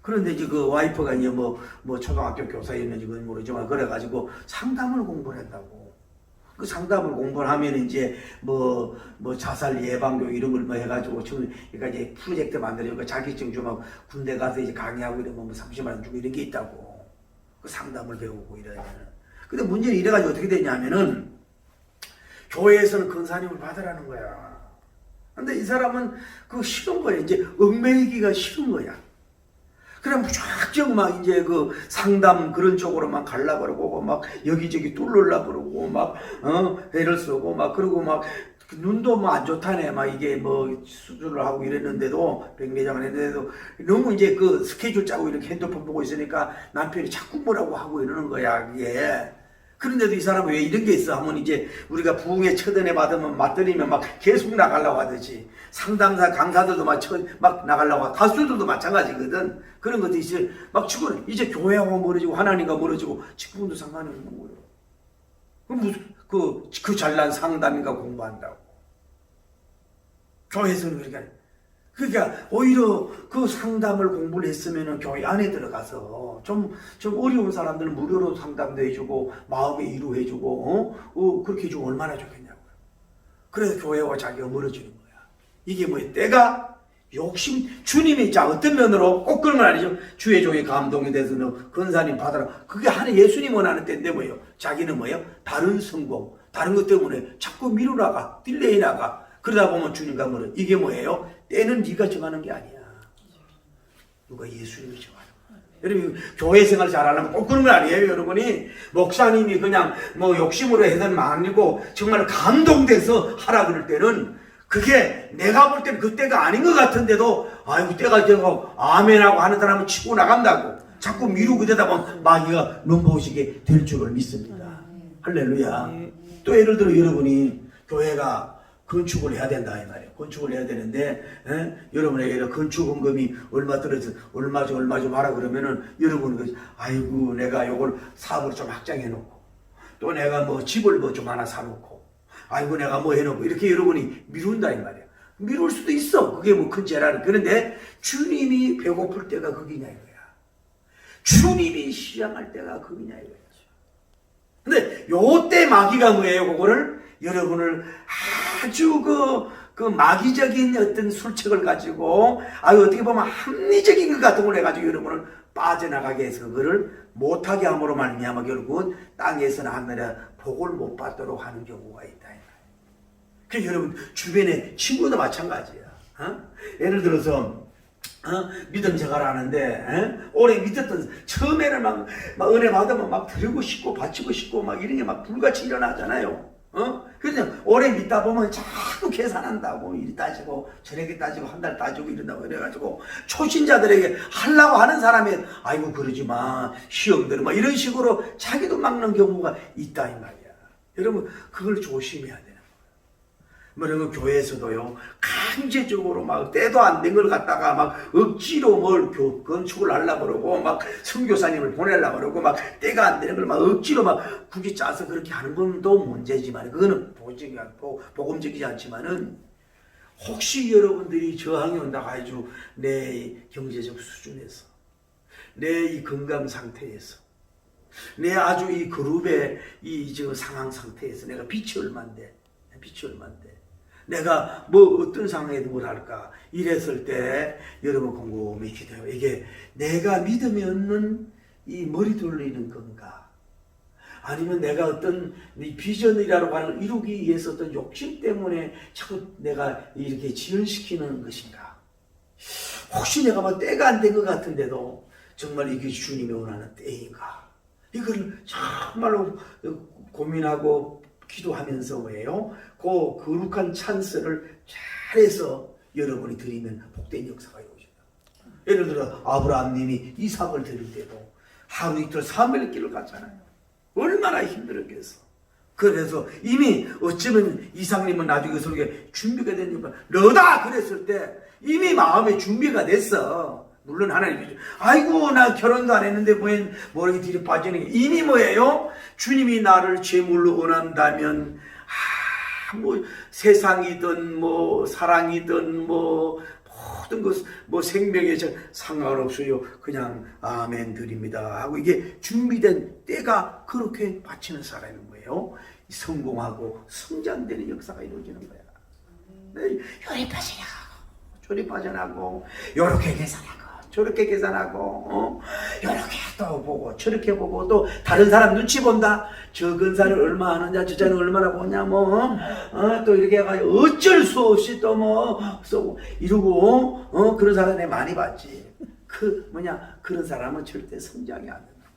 그런데 이제 그 와이프가 이제 뭐 초등학교 교사였는지 그건 모르지만 그래가지고 상담을 공부를 한다고. 그 상담을 공부를 하면 이제 뭐 자살 예방교 이런 걸 뭐 해가지고 그러니까 이제 프로젝트 만들고 자격증 주면 군대 가서 이제 강의하고 이러면 뭐 30만 원 주고 이런 게 있다고. 그 상담을 배우고 이래야 되는. 근데 문제는 이래가지고 어떻게 되냐면은 교회에서는 근사님을 받으라는 거야. 근데 이 사람은 그 싫은 거야. 이제 얽매이기가 싫은 거야. 그래 무작정 막 이제 그 상담 그런 쪽으로만 갈라 그러고 막 여기저기 뚫으려 그러고 막 애를 쓰고 막 그러고 막 눈도 뭐 안 좋다네 막 이게 뭐 수술을 하고 이랬는데도 백내장을 했는데도 너무 이제 그 스케줄 짜고 이렇게 핸드폰 보고 있으니까 남편이 자꾸 뭐라고 하고 이러는 거야 그게. 그런데도 이 사람은 왜 이런 게 있어 하면 이제 우리가 부흥회 첫은혜 받으면 맞들이면 막 계속 나가려고 하듯이 상담사 강사들도 막 나가려고 하고 가수들도 마찬가지거든. 그런 것도 이제 막 죽어요. 이제 교회하고 멀어지고 하나님과 멀어지고 지금도 상관이 없는 거예요. 그럼 무슨 그 잘난 상담인가 공부한다고. 교회에서는 그렇게 하는. 그러니까 오히려 그 상담을 공부를 했으면은 교회 안에 들어가서 좀 어려운 사람들은 무료로 상담도 해주고 마음의 위로해주고 그렇게 해주면 얼마나 좋겠냐고요. 그래서 교회와 자기가 멀어지는 거야. 이게 뭐예요? 때가 욕심 주님이 자 어떤 면으로 꼭 그런 건 아니죠. 주의 종의 감동이 돼서는 근사님 받아라. 그게 하는 예수님 원하는 때인데 뭐예요? 자기는 뭐예요? 다른 성공, 다른 것 때문에 자꾸 미루다가 딜레이 나가. 그러다 보면 주님과 멀어. 이게 뭐예요? 때는 네가 정하는 게 아니야. 누가 예수님이 정하는 거야. 여러분 교회 생활 잘하려면 꼭 그런 건 아니에요. 여러분이 목사님이 그냥 뭐 욕심으로 해서는 아니고 정말 감동돼서 하라 그럴 때는 그게 내가 볼 때는 그때가 아닌 것 같은데도 아이고 때가 되고 아멘하고 하는 사람은 치고 나간다고. 자꾸 미루고 되다 보면 마귀가 눈부시게 될 줄을 믿습니다. 할렐루야. 또 예를 들어 여러분이 교회가 건축을 해야 된다 이 말이에요. 건축을 해야 되는데 여러분에게 건축원금이 얼마 떨어져 얼마 좀 하라 그러면은 여러분은 아이고 내가 요걸 사업을 좀 확장해 놓고 또 내가 뭐 집을 뭐 좀 하나 사놓고 아이고 내가 뭐 해놓고 이렇게 여러분이 미룬다 이 말이에요. 미룰 수도 있어. 그게 뭐 큰 죄라는. 그런데 주님이 배고플 때가 거기냐 이거야. 주님이 시장할 때가 거기냐 이거야. 근데 요때 마귀가 뭐예요? 그거를 여러분을 아주 그 마귀적인 어떤 술책을 가지고 어떻게 보면 합리적인 것 같은 걸 해가지고 여러분을 빠져나가게 해서 그거를 못하게 함으로 말미암아 결국은 땅에서는 하늘에 복을 못 받도록 하는 경우가 있다. 그래서 여러분 주변에 친구도 마찬가지야. 예를 들어서 믿음 생활을 하는데 오래 믿었던 처음에는 막 은혜 받으면 막 드리고 싶고 바치고 싶고 막 이런 게 막 불같이 일어나잖아요. 그냥 오래 믿다 보면 자꾸 계산한다고 이리 따지고 저렇게 따지고 한 달 따지고 이런다고 이래가지고 초신자들에게 하려고 하는 사람이 아이고 그러지 마 시험들은 막 이런 식으로 자기도 막는 경우가 있다 이 말이야. 여러분 그걸 조심해야 돼요. 뭐 여러분 교회에서도요 강제적으로 막 때도 안 된 걸 갖다가 막 억지로 뭘 건축을 하려고 그러고 막 선교사님을 보내려고 그러고 막 때가 안 되는 걸 막 억지로 막 굳이 짜서 그렇게 하는 건 또 문제지만 그거는 복음적이지 않지만은 혹시 여러분들이 저항이 온다고 아주 내 경제적 수준에서 내 이 건강 상태에서 내 아주 이 그룹의 이 저 상황 상태에서 내가 빚이 얼만데 내가 뭐 어떤 상황에도 뭘 할까 이랬을 때 여러분 곰곰이 기도해요. 이게 내가 믿음이 없는 이 머리 돌리는 건가 아니면 내가 어떤 이 비전이라고 하는 걸 이루기 위해서 어떤 욕심 때문에 자꾸 내가 이렇게 지연시키는 것인가. 혹시 내가 막 때가 안 된 것 같은데도 정말 이게 주님이 원하는 때인가 이걸 정말로 고민하고 기도하면서 왜요? 그 거룩한 찬스를 잘해서 여러분이 드리면 복된 역사가 이루어진다. 예를 들어 아브라함님이 이삭을 드릴 때도 하루 이틀 3일 길을 갔잖아요. 얼마나 힘들었겠어. 그래서 이미 어쩌면 이삭님은 나중에 그렇게 준비가 되니까 너다 그랬을 때 이미 마음의 준비가 됐어. 물론 하나님이 아이고 나 결혼도 안 했는데 뭐 이렇게 뒤로 빠지는 게 이미 뭐예요? 주님이 나를 제물로 원한다면 뭐 세상이든 뭐 사랑이든 뭐 모든 것 뭐 생명에 상관없어요. 그냥 아멘 드립니다 하고 이게 준비된 때가 그렇게 바치는 사람인 거예요. 성공하고 성장되는 역사가 이루어지는 거야. 요리 빠져나가고 저리 빠져나가고 요렇게 계산하고 저렇게 계산하고 이렇게 또 보고 저렇게 보고 또 다른 사람 눈치 본다. 저 근사를 얼마 하느냐 저 자는 얼마나 보냐 또 이렇게 해가지고 어쩔 수 없이 또 뭐 쏘고 이러고 그런 사람 내가 많이 봤지. 그런 사람은 절대 성장이 안 된다.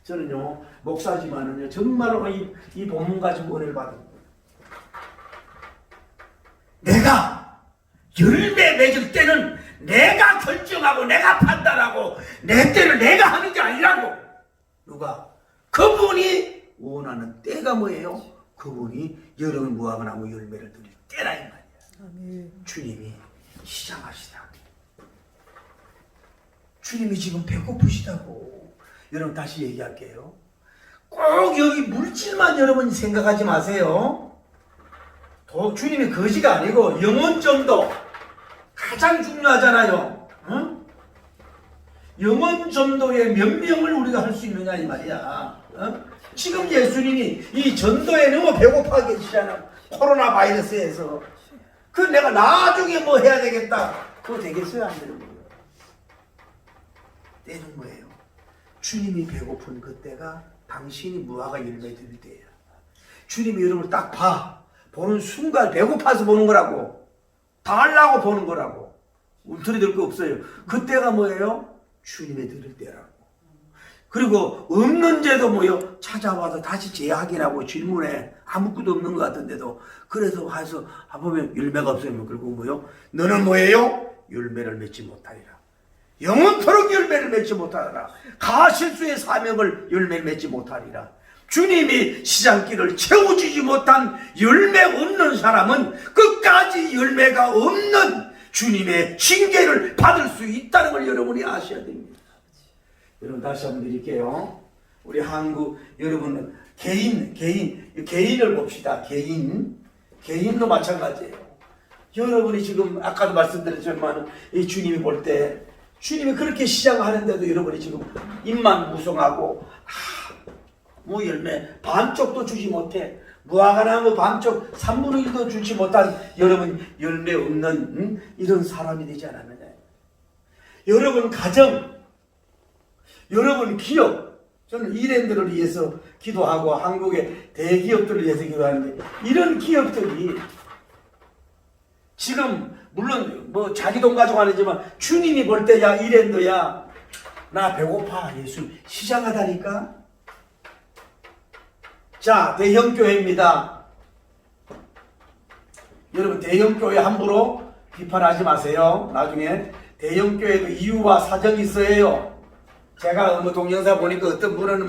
저는요 목사지만은요 정말로 이 본문 가지고 은혜를 받은 거예요. 내가 열매 맺을 때는 내가 결정하고 내가 판단하고 내 때를 내가 하는 게 아니라고. 누가? 그분이 원하는 때가 뭐예요? 그분이 여러분 무화과나무 열매를 드릴 때라 이 말이야. 아멘. 주님이 시장하시다. 주님이 지금 배고프시다고. 여러분 다시 얘기할게요. 꼭 여기 물질만 여러분 생각하지 마세요. 주님이 거지가 아니고 영혼점도 가장 중요하잖아요. 응? 영혼 전도에 몇 명을 우리가 할 수 있느냐 이 말이야. 지금 예수님이 이 전도에 너무 배고파 계시잖아. 코로나 바이러스에서. 그 내가 나중에 뭐 해야 되겠다. 그거 되겠어요? 안 되는 거예요. 때는 뭐예요? 주님이 배고픈 그때가 당신이 무화과 열매 드릴 때야. 주님이 여러분을 딱 봐. 보는 순간 배고파서 보는 거라고. 달라고 보는 거라고. 울터리 될 거 없어요. 그때가 뭐예요? 주님의 드릴 때라고. 그리고 없는 죄도 뭐예요? 찾아와서 다시 재확인하고 질문해. 아무것도 없는 것 같은데도. 그래서 가서 보면 열매가 없으면 그리고 뭐예요? 너는 뭐예요? 열매를 맺지 못하리라. 영원토록 열매를 맺지 못하리라. 가실수의 사명을 열매를 맺지 못하리라. 주님이 시장길을 채워주지 못한 열매 없는 사람은 끝까지 열매가 없는 주님의 징계를 받을 수 있다는 걸 여러분이 아셔야 됩니다. 여러분 다시 한번 드릴게요. 우리 한국 여러분은 개인을 봅시다. 개인도 마찬가지예요. 여러분이 지금 아까도 말씀드렸지만 이 주님이 볼 때 주님이 그렇게 시장하는데도 여러분이 지금 입만 무성하고 뭐 열매 반쪽도 주지 못해. 무화과나무 반쪽 3분의 1도 주지 못한 여러분 열매 없는 이런 사람이 되지 않았느냐. 여러분 가정, 여러분 기업, 저는 이랜드를 위해서 기도하고 한국의 대기업들을 위해서 기도하는데 이런 기업들이 지금 물론 뭐 자기 돈 가지고 아니지만 주님이 볼 때 야 이랜드야 나 배고파 예수 시장하다니까. 자, 대형교회입니다. 여러분 대형교회 함부로 비판하지 마세요. 나중에 대형교회도 이유와 사정이 있어야 해요. 제가 뭐 동영상 보니까 어떤 분은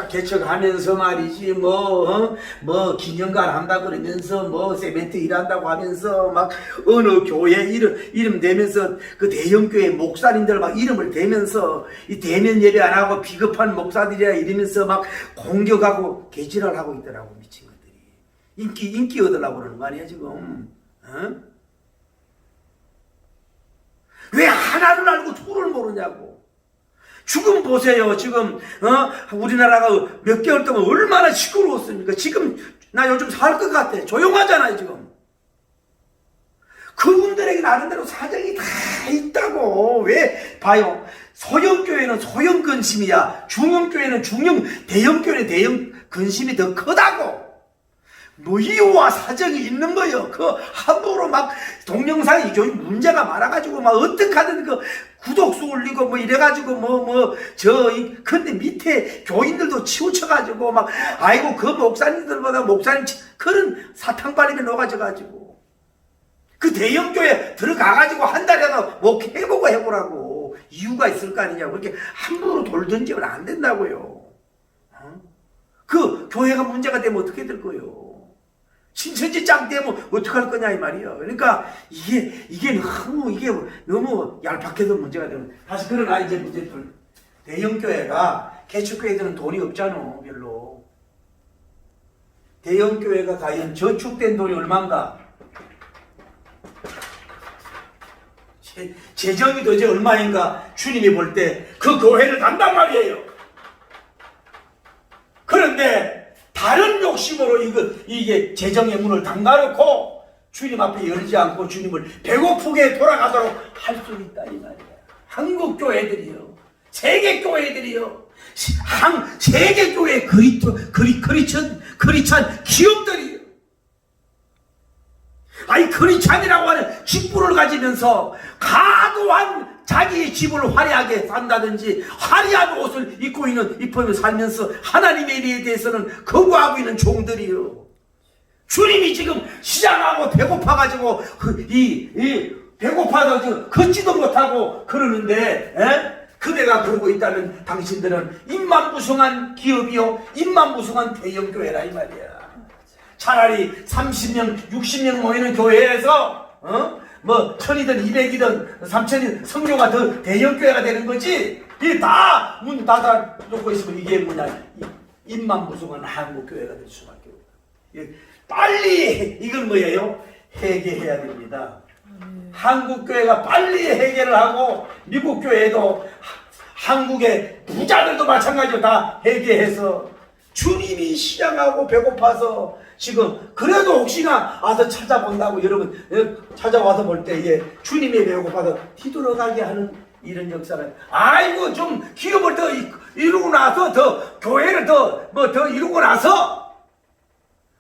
개척하면서 말이지 기념관 한다 그러면서 세멘트 일한다고 하면서 막 어느 교회 이름 대면서 그 대형교회 목사님들 막 이름을 대면서 이 대면 예배 안 하고 비겁한 목사들이야 이러면서 막 공격하고 개지랄하고 있더라고. 미친 것들이 인기 얻으려고 그러는 거 아니야 지금. 왜 하나를 알고 둘을 모르냐고. 지금 보세요. 지금 우리나라가 몇 개월 동안 얼마나 시끄러웠습니까? 지금 나 요즘 살 것 같아. 조용하잖아요 지금. 그분들에게 나름대로 사정이 다 있다고. 왜 봐요. 소형교회는 소형 근심이야. 중형교회는 대형교회는 대형 근심이 더 크다고. 이유와 사정이 있는 거예요. 함부로 막 동영상이 문제가 많아가지고 막 어떡하든 구독수 올리고 이래가지고 근데 밑에 교인들도 치우쳐가지고 막 아이고 그 목사님들보다 목사님 그런 사탕발림에 녹아져가지고 그 대형교회 들어가가지고 한 달이라도 목해보고 해보라고. 이유가 있을 거 아니냐고. 그렇게 함부로 돌 던지면 안 된다고요. 그 교회가 문제가 되면 어떻게 될 거예요? 신천지 짱 되면 어떡할 거냐 이 말이에요. 그러니까 이게 너무 얄팍해서 문제가 되면. 다시 그러나 이제 문제들. 대형교회가 개척교회들은 돈이 없잖아 별로. 대형교회가 과연 저축된 돈이 얼마인가? 재정이 도대체 얼마인가 주님이 볼 때 그 교회를 간단 말이에요. 그런데 다른 욕심으로 이게 재정의 문을 닫아놓고 주님 앞에 열지 않고 주님을 배고프게 돌아가도록 할 수 있다 이 말이야. 한국 교회들이요, 세계 교회들이요, 세계 교회 크리스찬 기업들이요. 크리스찬이라고 하는 직분을 가지면서 과도한 자기의 집을 화려하게 산다든지 화려한 옷을 입으며 살면서 하나님의 일에 대해서는 거부하고 있는 종들이요. 주님이 지금 시장하고 배고파가지고 배고파서 지금 걷지도 못하고 그러는데 그대가 그러고 있다면 당신들은 입만무성한 기업이요, 입만무성한 대형교회라 이 말이야. 차라리 30명 60명 모이는 교회에서 1000이든 200이든 3000이든 성교가 더 대형교회가 되는 거지. 이게 다 문 닫아 놓고 있으면 이게 뭐냐, 입만무성한 한국교회가 될 수밖에 없다. 빨리 이건 뭐예요? 해결해야 됩니다. 한국교회가 빨리 해결을 하고 미국 교회도 한국의 부자들도 마찬가지로 다 해결해서 주님이 시장하고 배고파서 지금 그래도 혹시나 와서 찾아본다고 여러분 찾아와서 볼 때 이게 주님이 배고파서 뒤돌아가게 하는 이런 역사는, 아이고 좀 기업을 더 이루고 나서 더 교회를 더 이루고 나서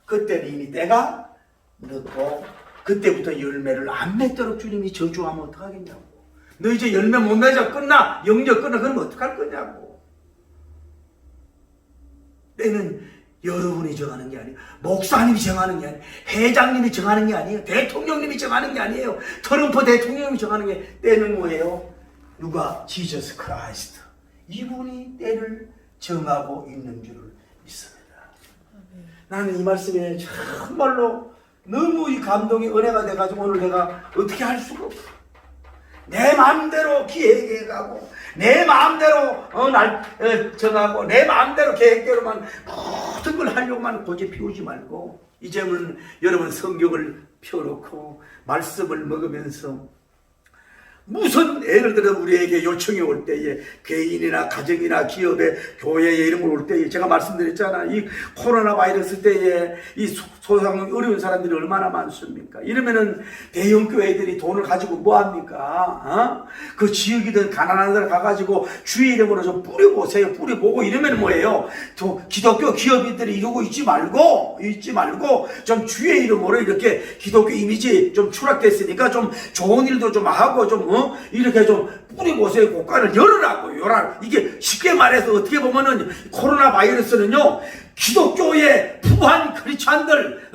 그때는 이미 때가 늦고 그때부터 열매를 안 맺도록 주님이 저주하면 어떡하겠냐고. 너 이제 열매 못 맺어 끝나 영역 끝나 그러면 어떡할 거냐고. 때는 여러분이 정하는 게 아니에요. 목사님이 정하는 게 아니에요. 회장님이 정하는 게 아니에요. 대통령님이 정하는 게 아니에요. 트럼프 대통령이 정하는 게, 때는 뭐예요? 누가? 지저스 크라이스트. 이분이 때를 정하고 있는 줄을 믿습니다. 나는 이 말씀에 정말로 너무 이 감동이 은혜가 돼가지고 오늘 내가 어떻게 할 수가 없어. 내 마음대로 기획해가고 내 마음대로 정하고 내 마음대로 계획대로만 모든 걸 하려고만 고집 피우지 말고 이제는 여러분 성경을 펴놓고 말씀을 먹으면서 무슨 예를 들어 우리에게 요청이 올 때에 개인이나 가정이나 기업에 교회에 이런 걸 올 때에 제가 말씀드렸잖아. 이 코로나 바이러스 때에 이 소상 어려운 사람들이 얼마나 많습니까? 이러면은 대형 교회들이 돈을 가지고 뭐 합니까? 그 지역이든 가난한 데 가가지고 주의 이름으로 좀 뿌려보세요. 뿌려보고 이러면 뭐예요? 또 기독교 기업인들이 이러고 있지 말고 좀 주의 이름으로 이렇게 기독교 이미지 좀 추락됐으니까 좀 좋은 일도 좀 하고 좀 이렇게 좀 뿌리고서의 곳간을 열으라고. 이게 쉽게 말해서 어떻게 보면은 코로나 바이러스는요, 기독교의 부한 크리스찬들,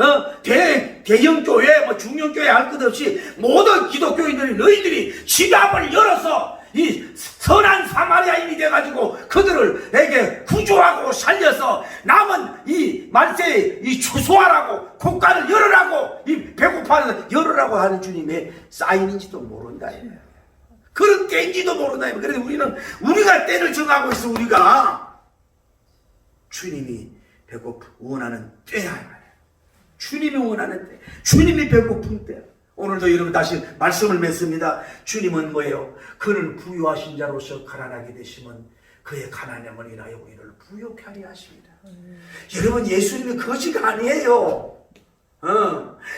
대형 교회, 뭐 중형 교회 할 것 없이 모든 기독교인들이 너희들이 지갑을 열어서 이 선한 사마리아인이 돼가지고 그들에게 구조하고 살려서 남은 이 말세에 이 추수하라고, 곳간을 열으라고, 이 배고파는 열으라고 하는 주님의 사인인지도 모른다. 그런 때인지도 모른다. 그래서 우리가 때를 정하고 있어. 우리가 주님이 원하는 때야. 주님이 원하는 때, 주님이 배고픈 때. 오늘도 여러분 다시 말씀을 맺습니다. 주님은 뭐예요? 그는 부유하신 자로서 가난하게 되시면 그의 가난함을 인하여 우리를 부유케 하려 하십니다. 여러분, 예수님이 거지가 아니에요.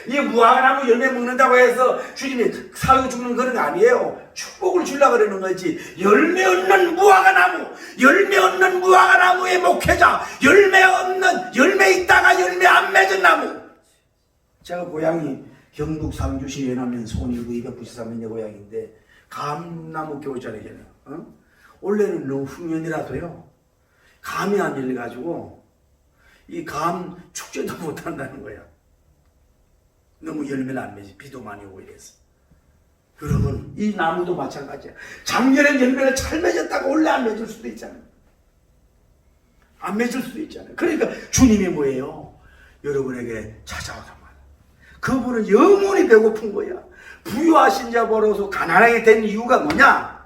이 무화과나무 열매 먹는다고 해서 주님이 살고 죽는 그런 거 아니에요. 축복을 주려고 그러는 거지. 열매 없는 무화과나무의 목회자, 열매 있다가 열매 안 맺은 나무. 제가 고향이 경북 상주시 연안면 손일구 293년의 고향인데 감나무 교자래잖아요. 원래는 너무 흉년이라서요, 감이 안 열려가지고 이 감 축제도 못 한다는 거야. 너무 열매를 안 맺지. 비도 많이 오고 이래서. 여러분, 이 나무도 마찬가지야. 작년엔 열매를 잘 맺었다가 원래 안 맺을 수도 있잖아요. 안 맺을 수도 있잖아요. 그러니까 주님이 뭐예요? 여러분에게 찾아오단 말이야. 그분은 영원히 배고픈 거야. 부유하신 자 벌어서 가난하게 된 이유가 뭐냐?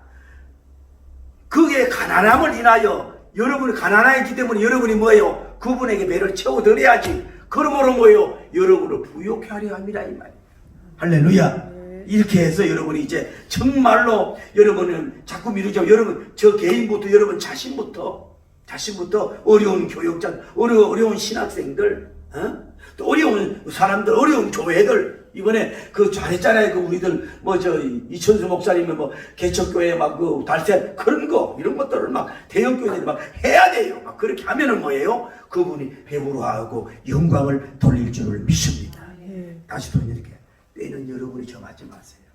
그게 가난함을 인하여, 여러분이 가난하기 때문에 여러분이 뭐예요? 그분에게 배를 채워드려야지. 그러므로 뭐예요? 여러분을 부유케 하려 합니다, 이 말이에요. 할렐루야. 이렇게 해서 여러분이 이제 정말로 여러분은 자꾸 미루죠. 여러분, 저 개인부터, 여러분 자신부터 어려운 교육자, 어려운 신학생들, 또 어려운 사람들, 어려운 교회들, 이번에 그 잘했잖아요. 그 우리들 이천수 목사님은 개척교회 달새 그런 거, 이런 것들을 대형 교회들이 해야 돼요. 그렇게 하면은 뭐예요? 그분이 배부러하고 영광을 돌릴 줄을 믿습니다. 다시 또 이렇게 때는 여러분이 정하지 마세요.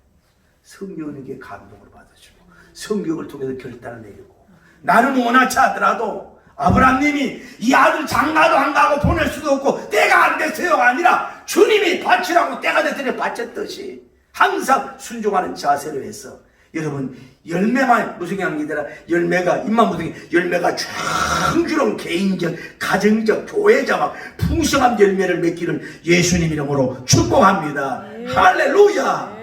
성령에게 감동을 받으시고 성경을 통해서 결단을 내리고, 나는 원하지 않더라도 아브라함님이 이 아들 장가도 안 가고 보낼 수도 없고 때가 안 됐어요가 아니라 주님이 바치라고 때가 됐더니 바쳤듯이 항상 순종하는 자세로 해서, 여러분, 열매만 무성한 게 아니라 열매가 장주렁 개인적, 가정적, 교회적 풍성한 열매를 맺기를 예수님 이름으로 축복합니다. 할렐루야.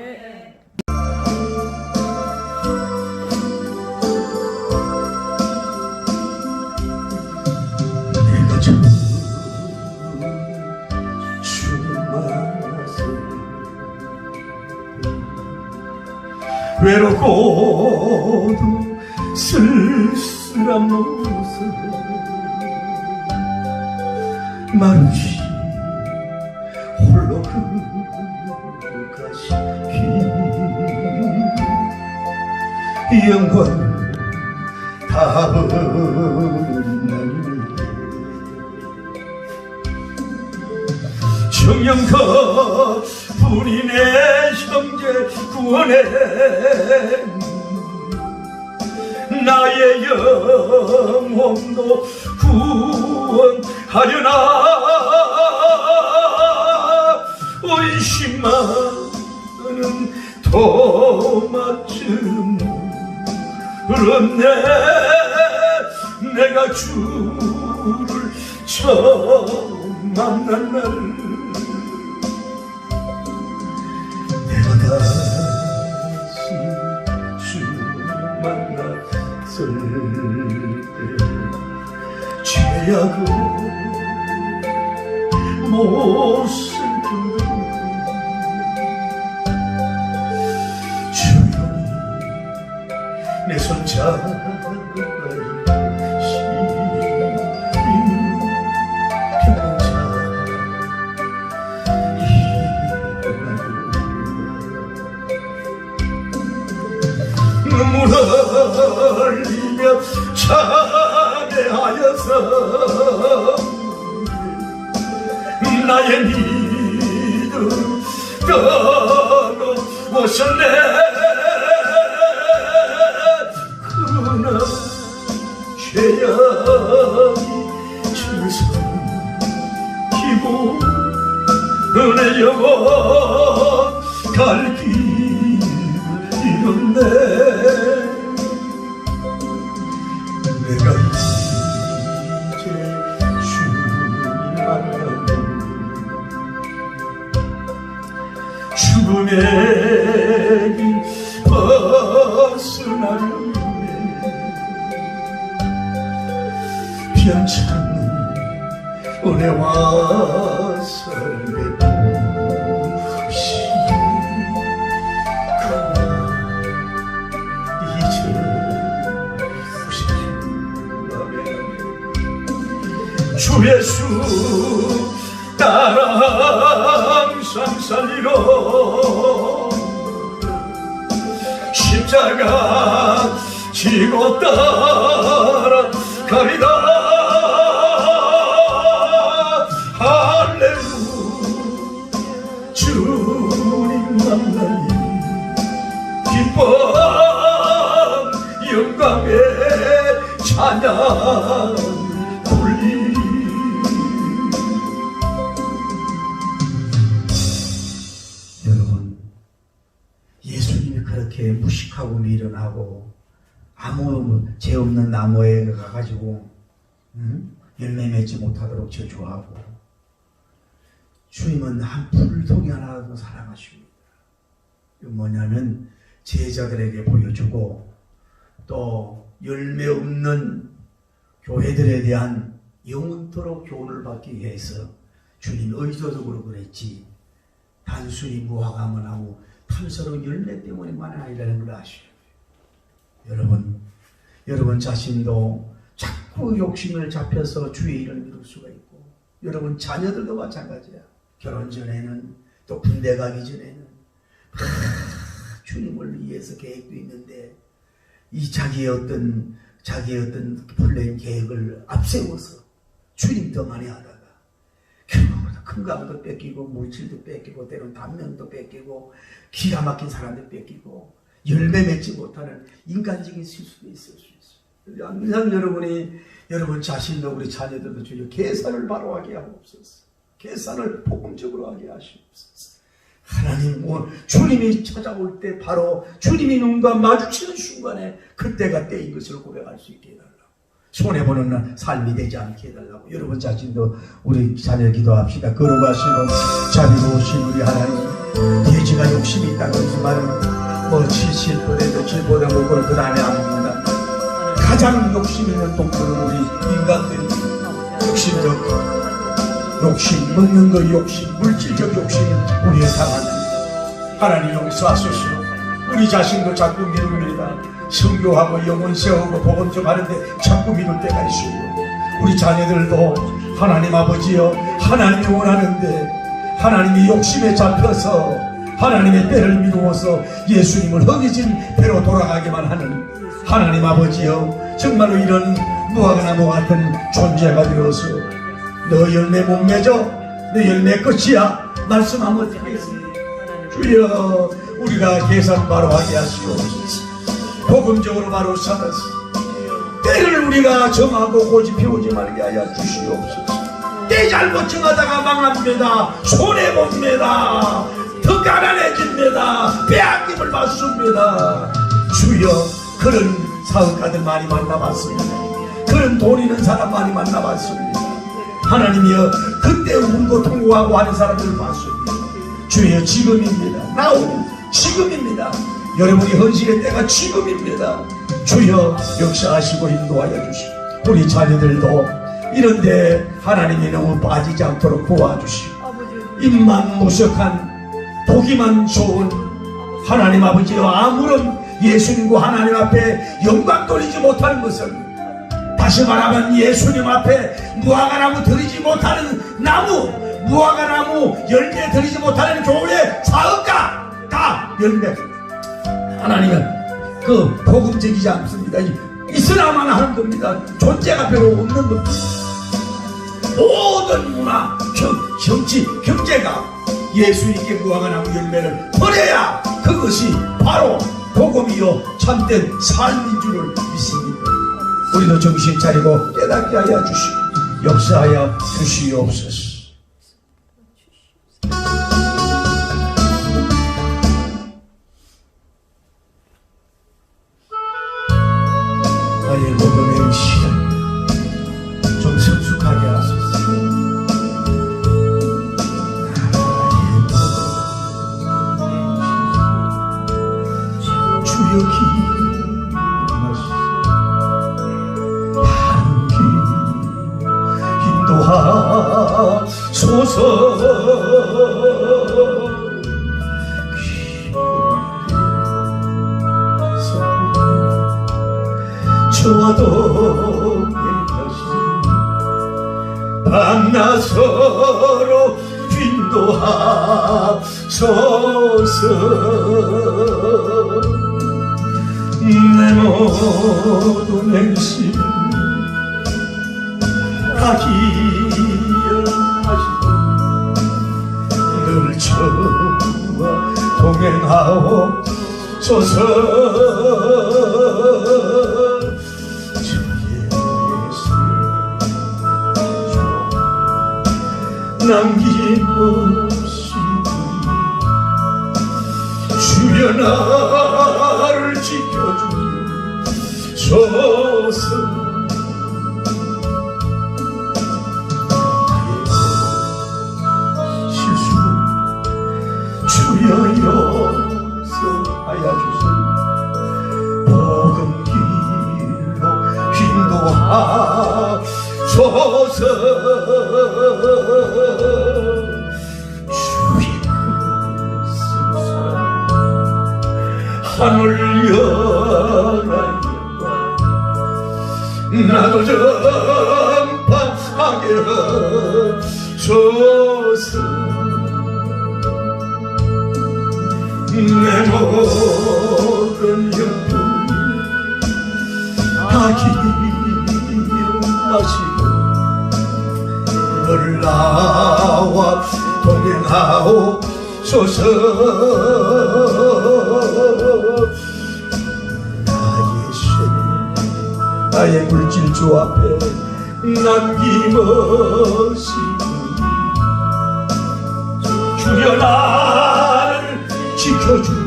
외롭고도 쓸쓸한 모습 마루시 홀로 가시기 영광 다은 날 정령가 분이 내 형제 구원해 나의 영혼도 구원하려나 의심하는 토마쯤 그렇네 내가 주를 처음 만난 날 다시 주 만났을 때 죄악을 못 슬프네 조용히 내 손잡아 눈물 흘리며 찬양하여서 나의 믿음 떠놓으셨네 은혜 영원 갈 길 잃었네. 내가 이제 주님 만나면 죽음의 길 벗어나려네. 변찮는 은혜와 설레 부시 주 예수 따라 항상 살리러 십자가 지고 따라가리라. 할렐루야 주님 만나니 기뻐 영광의 찬양 돌리. 여러분, 예수님이 그렇게 무식하고 미련하고 아무 죄 없는 나무에 가가지고 열매 맺지 못하도록 저주하고, 주님은 한 풀송이 하나도 사랑하십니다. 이거 뭐냐면 제자들에게 보여주고 또 열매 없는 교회들에 대한 영원토록 교훈을 받기 위해서 주님 의도적으로 그랬지, 단순히 무화과만 하고 탐스러운 열매 때문에만 아니라는 걸 아셔야 돼요. 여러분 자신도 자꾸 욕심을 잡혀서 주의 일을 미룰 수가 있고, 여러분 자녀들도 마찬가지야. 결혼 전에는 또 군대 가기 전에는 주님을 위해서 계획도 있는데 이 자기의 어떤 플랜 계획을 앞세워서 주님 더 많이 하다가 결국은 건강도 뺏기고 물질도 뺏기고 때로는 단면도 뺏기고 기가 막힌 사람도 뺏기고 열매 맺지 못하는 인간적인 실수도 있을 수 있어요. 항상 여러분 자신도 우리 자녀들도 주여 계산을 바로 하게 하옵소서. 계산을 복음적으로 하게 하시옵소서. 하나님, 주님이 찾아올 때 바로 주님이 눈과 마주치는 순간에 그때가 때인 것을 고백할 수 있게 해달라고. 손해보는 삶이 되지 않게 해달라고. 여러분 자신도 우리 자녀 기도합시다. 걸어가시고 자비로우신 우리 하나님, 돼지가 욕심이 있다고 하지만 70%에도 7보다 먹고는 그 다음에 안 먹는다. 가장 욕심 있는 동물은 우리 인간들이 욕심적 욕심, 먹는 것 욕심, 물질적 욕심이 우리의 상합니다. 하나님 용서하소서. 우리 자신도 자꾸 미룹니다. 선교하고 영혼 세우고 복음 좀 하는데 자꾸 미룰 때가 있어요. 우리 자녀들도 하나님 아버지여, 하나님이 원하는데 하나님이 욕심에 잡혀서 하나님의 때를 미루어서 예수님을 허기진 배로 돌아가기만 하는 하나님 아버지여, 정말로 이런 무화과나무 같은 존재가 되어서 너 열매 못 맺어, 너 열매 끝이야 말씀하면 되겠습니다. 주여, 우리가 계산 바로 하게 하시옵소서. 복음적으로 바로 살아서 때를 우리가 정하고 고집 피우지 말게 하여 주시옵소서. 때 잘못 정하다가 망합니다. 손해봅니다. 더 가난해집니다. 빼앗김을 받습니다. 주여, 그런 사업가들 많이 만나봤습니다. 그런 돈 있는 사람 많이 만나봤습니다. 하나님이여, 그때 울고 통곡하고 하는 사람들을 봤습니다. 주여, 지금입니다. 나오 지금입니다. 여러분이 헌신의 때가 지금입니다. 주여, 역사하시고 인도하여 주시고 우리 자녀들도 이런데 하나님이 너무 빠지지 않도록 도와주시고, 입만 무석한 보기만 좋은 하나님 아버지여, 아무런 예수님과 하나님 앞에 영광 돌리지 못하는 것은, 다시 말하면 예수님 앞에 무화과나무 들이지 못하는 나무, 무화과나무 열매 들이지 못하는 교회 사업가 다 열매. 하나님은 그 복음적이지 않습니다. 있으나만 하는 겁니다. 존재가 별로 없는 겁니다. 모든 문화, 정치, 경제가 예수님께 무화과나무 열매를 버려야 그것이 바로 복음이요 참된 삶인 줄을 믿습니다. 우리도 정신 차리고 깨닫게 하여 주시고 역사하여 주시옵소서. 저와 동행 다시 밤낮 서로 인도하소서. 내 모든 행실 다 기억하시고 늘 저와 동행하옵소서. 남김없이 주여 나를 지켜주소서. 실수를 주여 용서하여 주소서. 복음 길로 인도하소서. 주의 하늘 열하여 나도 전파하게 하소서. 내 모든 형들 다 기억하시고 늘 나와 동행하옵소서. 나의 신 나의 물질주 앞에 남김없이 주여 나를 지켜주소서.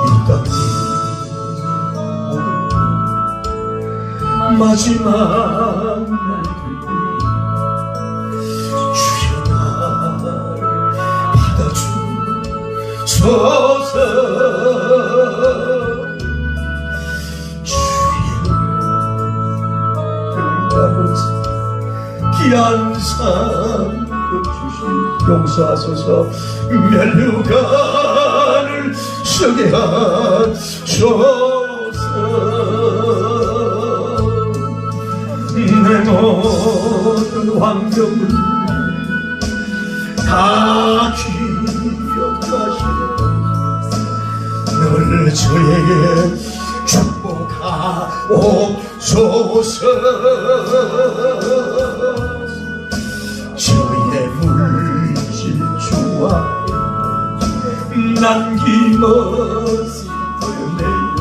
이 땅에 마지막 날 주여 나를 받아주소서. 주여 아버지 귀한 상급 주시 용서하소서. 멸류관을 쓰게 하소서. 내 모든 환경을 다 기억하시고 늘 저에게 축복하옵소서. 저의 물질주와 남김없이 보내요.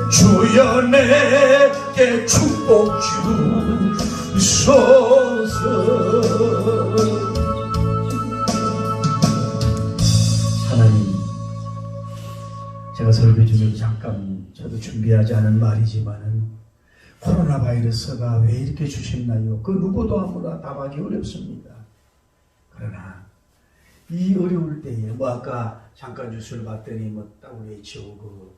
주여 내게 축복 주소서. 하나님, 제가 설교 중에 잠깐 저도 준비하지 않은 말이지만은 코로나 바이러스가 왜 이렇게 주셨나요? 그 누구도 아무나 답하기 어렵습니다. 그러나 이 어려울 때에 아까 잠깐 뉴스를 봤더니 WHO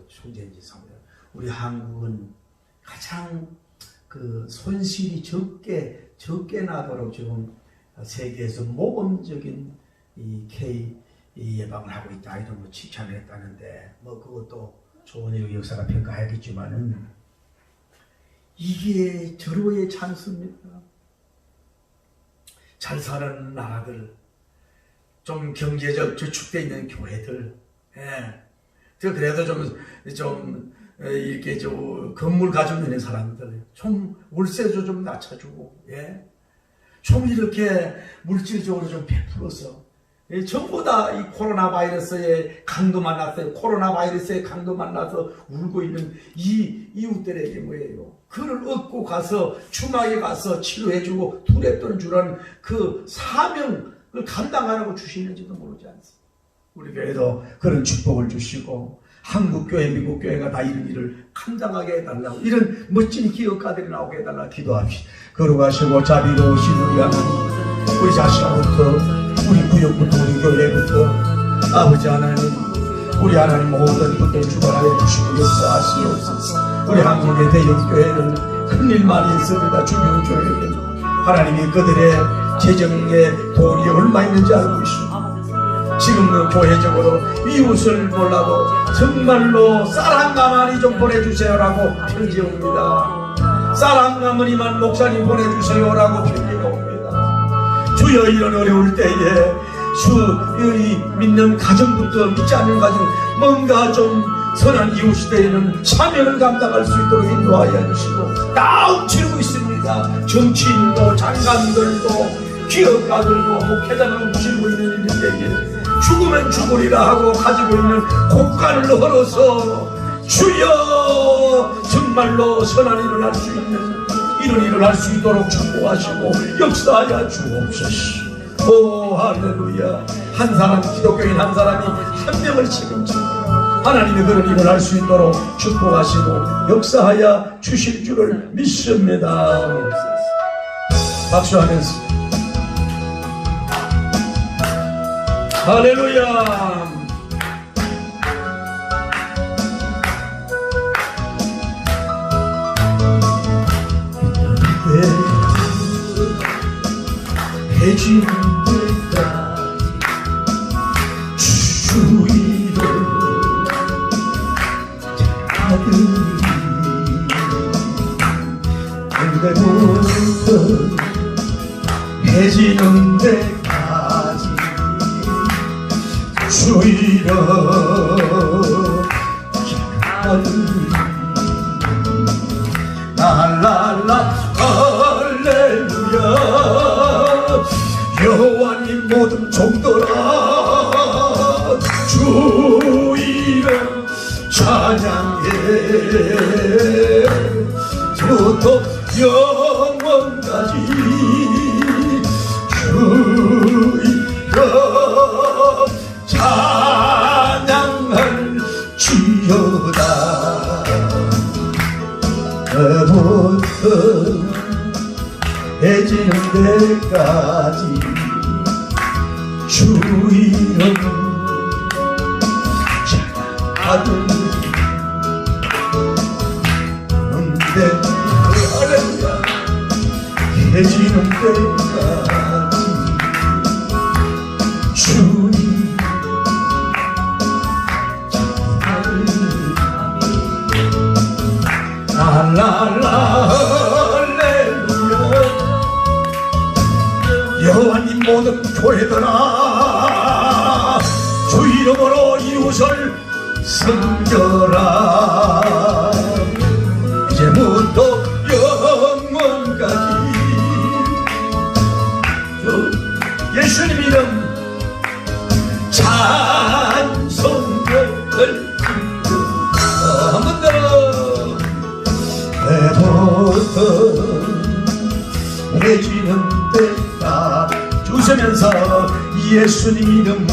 총재인지 사무장 우리 한국은 가장 손실이 적게 나도록 지금 세계에서 모범적인 이 예방을 하고 있다 이런 거 칭찬을 했다는데 그것도 좋은 일 역사가 평가하겠지만은 이게 절호의 찬스입니다. 잘 사는 나라들, 좀 경제적 저축돼 있는 교회들, 그래도 좀 이렇게 건물 가지고 있는 사람들, 좀 월세도 좀 낮춰주고, 좀 이렇게 물질적으로 좀 베풀어서, 전부 다 이 코로나 바이러스의 강도 만났어요. 코로나 바이러스의 강도 만나서 울고 있는 이 이웃들에게 뭐예요? 그를 얻고 가서 주막에 가서 치료해주고 두렵던 주라는 그 사명을 감당하라고 주시는지도 모르지 않습니다. 우리 교회도 그런 축복을 주시고 한국교회, 미국교회가 다 이런 일을 감당하게 해달라고 이런 멋진 기업가들이 나오게 해달라고 기도합시다. 거룩하시고 자비로우신 우리 하나님, 우리 자신부터 우리 구역부터 우리 교회부터 아버지 하나님 우리 하나님 모든 분들 주관하여 주시고 역사하시옵소서. 우리 한국의 대형교회는 큰일 많이 있습니다. 중형교회는 하나님이 그들의 재정에 돈이 얼마 있는지 알고 있습니다. 지금은 교회적으로 이웃을 몰라도 정말로 쌀 한 가마니 좀 보내주세요라고 편지 옵니다. 쌀 한 가마니만 목사님 보내주세요라고 편지가 옵니다. 주여 이런 어려울 때에 주의 믿는 가정부터 믿지 않는 가정 뭔가 좀 선한 이웃 때에는 사명을 감당할 수 있도록 인도하여 주시고 다 엎치르고 있습니다. 정치인도 장관들도 기업가들도 목회자를 엎치르고 있는 일인데 죽으면 죽으리라 하고 가지고 있는 곡간을 헐어서 주여 정말로 선한 일을 할 수 있는 이런 일을 할 수 있도록 축복하시고 역사하여 주옵소서. 오 할렐루야. 한 사람 기독교인 한 사람이 한 명을 책임져 하나님의 그런 일을 할 수 있도록 축복하시고 역사하여 주실 줄을 믿습니다. 박수하면서 할렐루야. 해지는 데까지 주의를 아들이 그대부터 해지는 데까지 주의를 아들이 랄랄라 할렐루야. 여호와님 모든 종들아 주 이름 찬양해 부터 영원까지 주 이름 찬양할 지어다. 부터 해지는 데까지 주 이름 찬양하는데 할렐루야. 해지는 데까지 주 이름 랄랄라 여호와님 모든 교회들아 주 이름으로 이웃을 섬겨라. 이제부터 영원까지 예수님 이름 찬송을 한 번 더 내부터 해지는 때가 주시면서 예수님 이름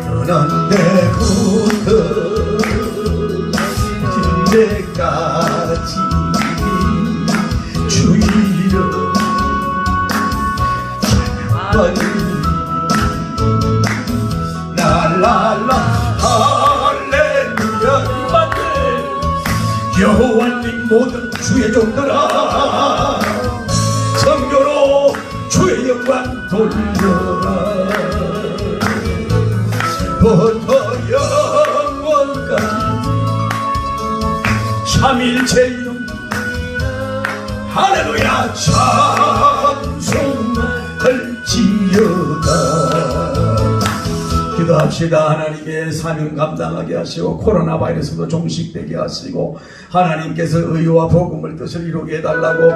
떠난 데부터 해지는 데까지 주 이름 랄랄라 할렐루야. 여호와님 모든 주의 종들아 성교로 주의 영광 돌려라. 부터 영원까지 삼일체 이름 할렐루야 찬송할지어다. 기도합시다. 하나님의 사명 감당하게 하시고 코로나 바이러스도 종식되게 하시고 하나님께서 의와 복음을 뜻을 이루게 해달라고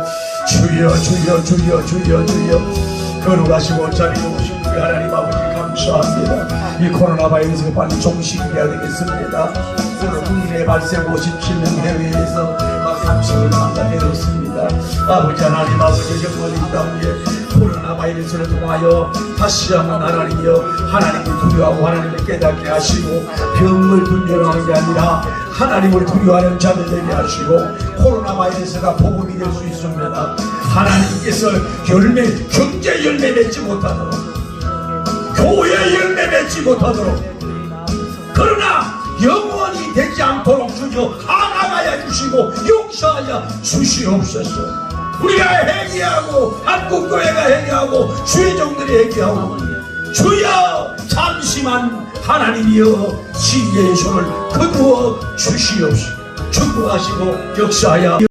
주여 주여 주여 주여 주여 거룩하시고 자비로우신 우리 하나님 아버지 감사합니다. 이 코로나 바이러스가 빨리 종식돼야 되겠습니다. 오늘 국내 발생 57명 해외에서 30을 만나내렸습니다. 아버지 하나님 아버지 정말 이 땅에 코로나 바이러스를 통하여 다시 한번 하나님이여 하나님을 두려워하고 하나님을 깨닫게 하시고 병을 두려워하는 게 아니라 하나님을 두려워하는 자들 되게 하시고 코로나 바이러스가 복음이 될 수 있습니다. 하나님께서 경제 열매 맺지 못하도록, 교회 열매 맺지 못하도록, 그러나 영원히 되지 않도록 주여 하나가야 주시고 용서하여 주시옵소서. 우리가 회개하고 한국교회가 회개하고 주의 종들이 회개하고 주여 잠시만 하나님이여 진리의 손을 거두어 주시옵소서. 축복하시고 역사하여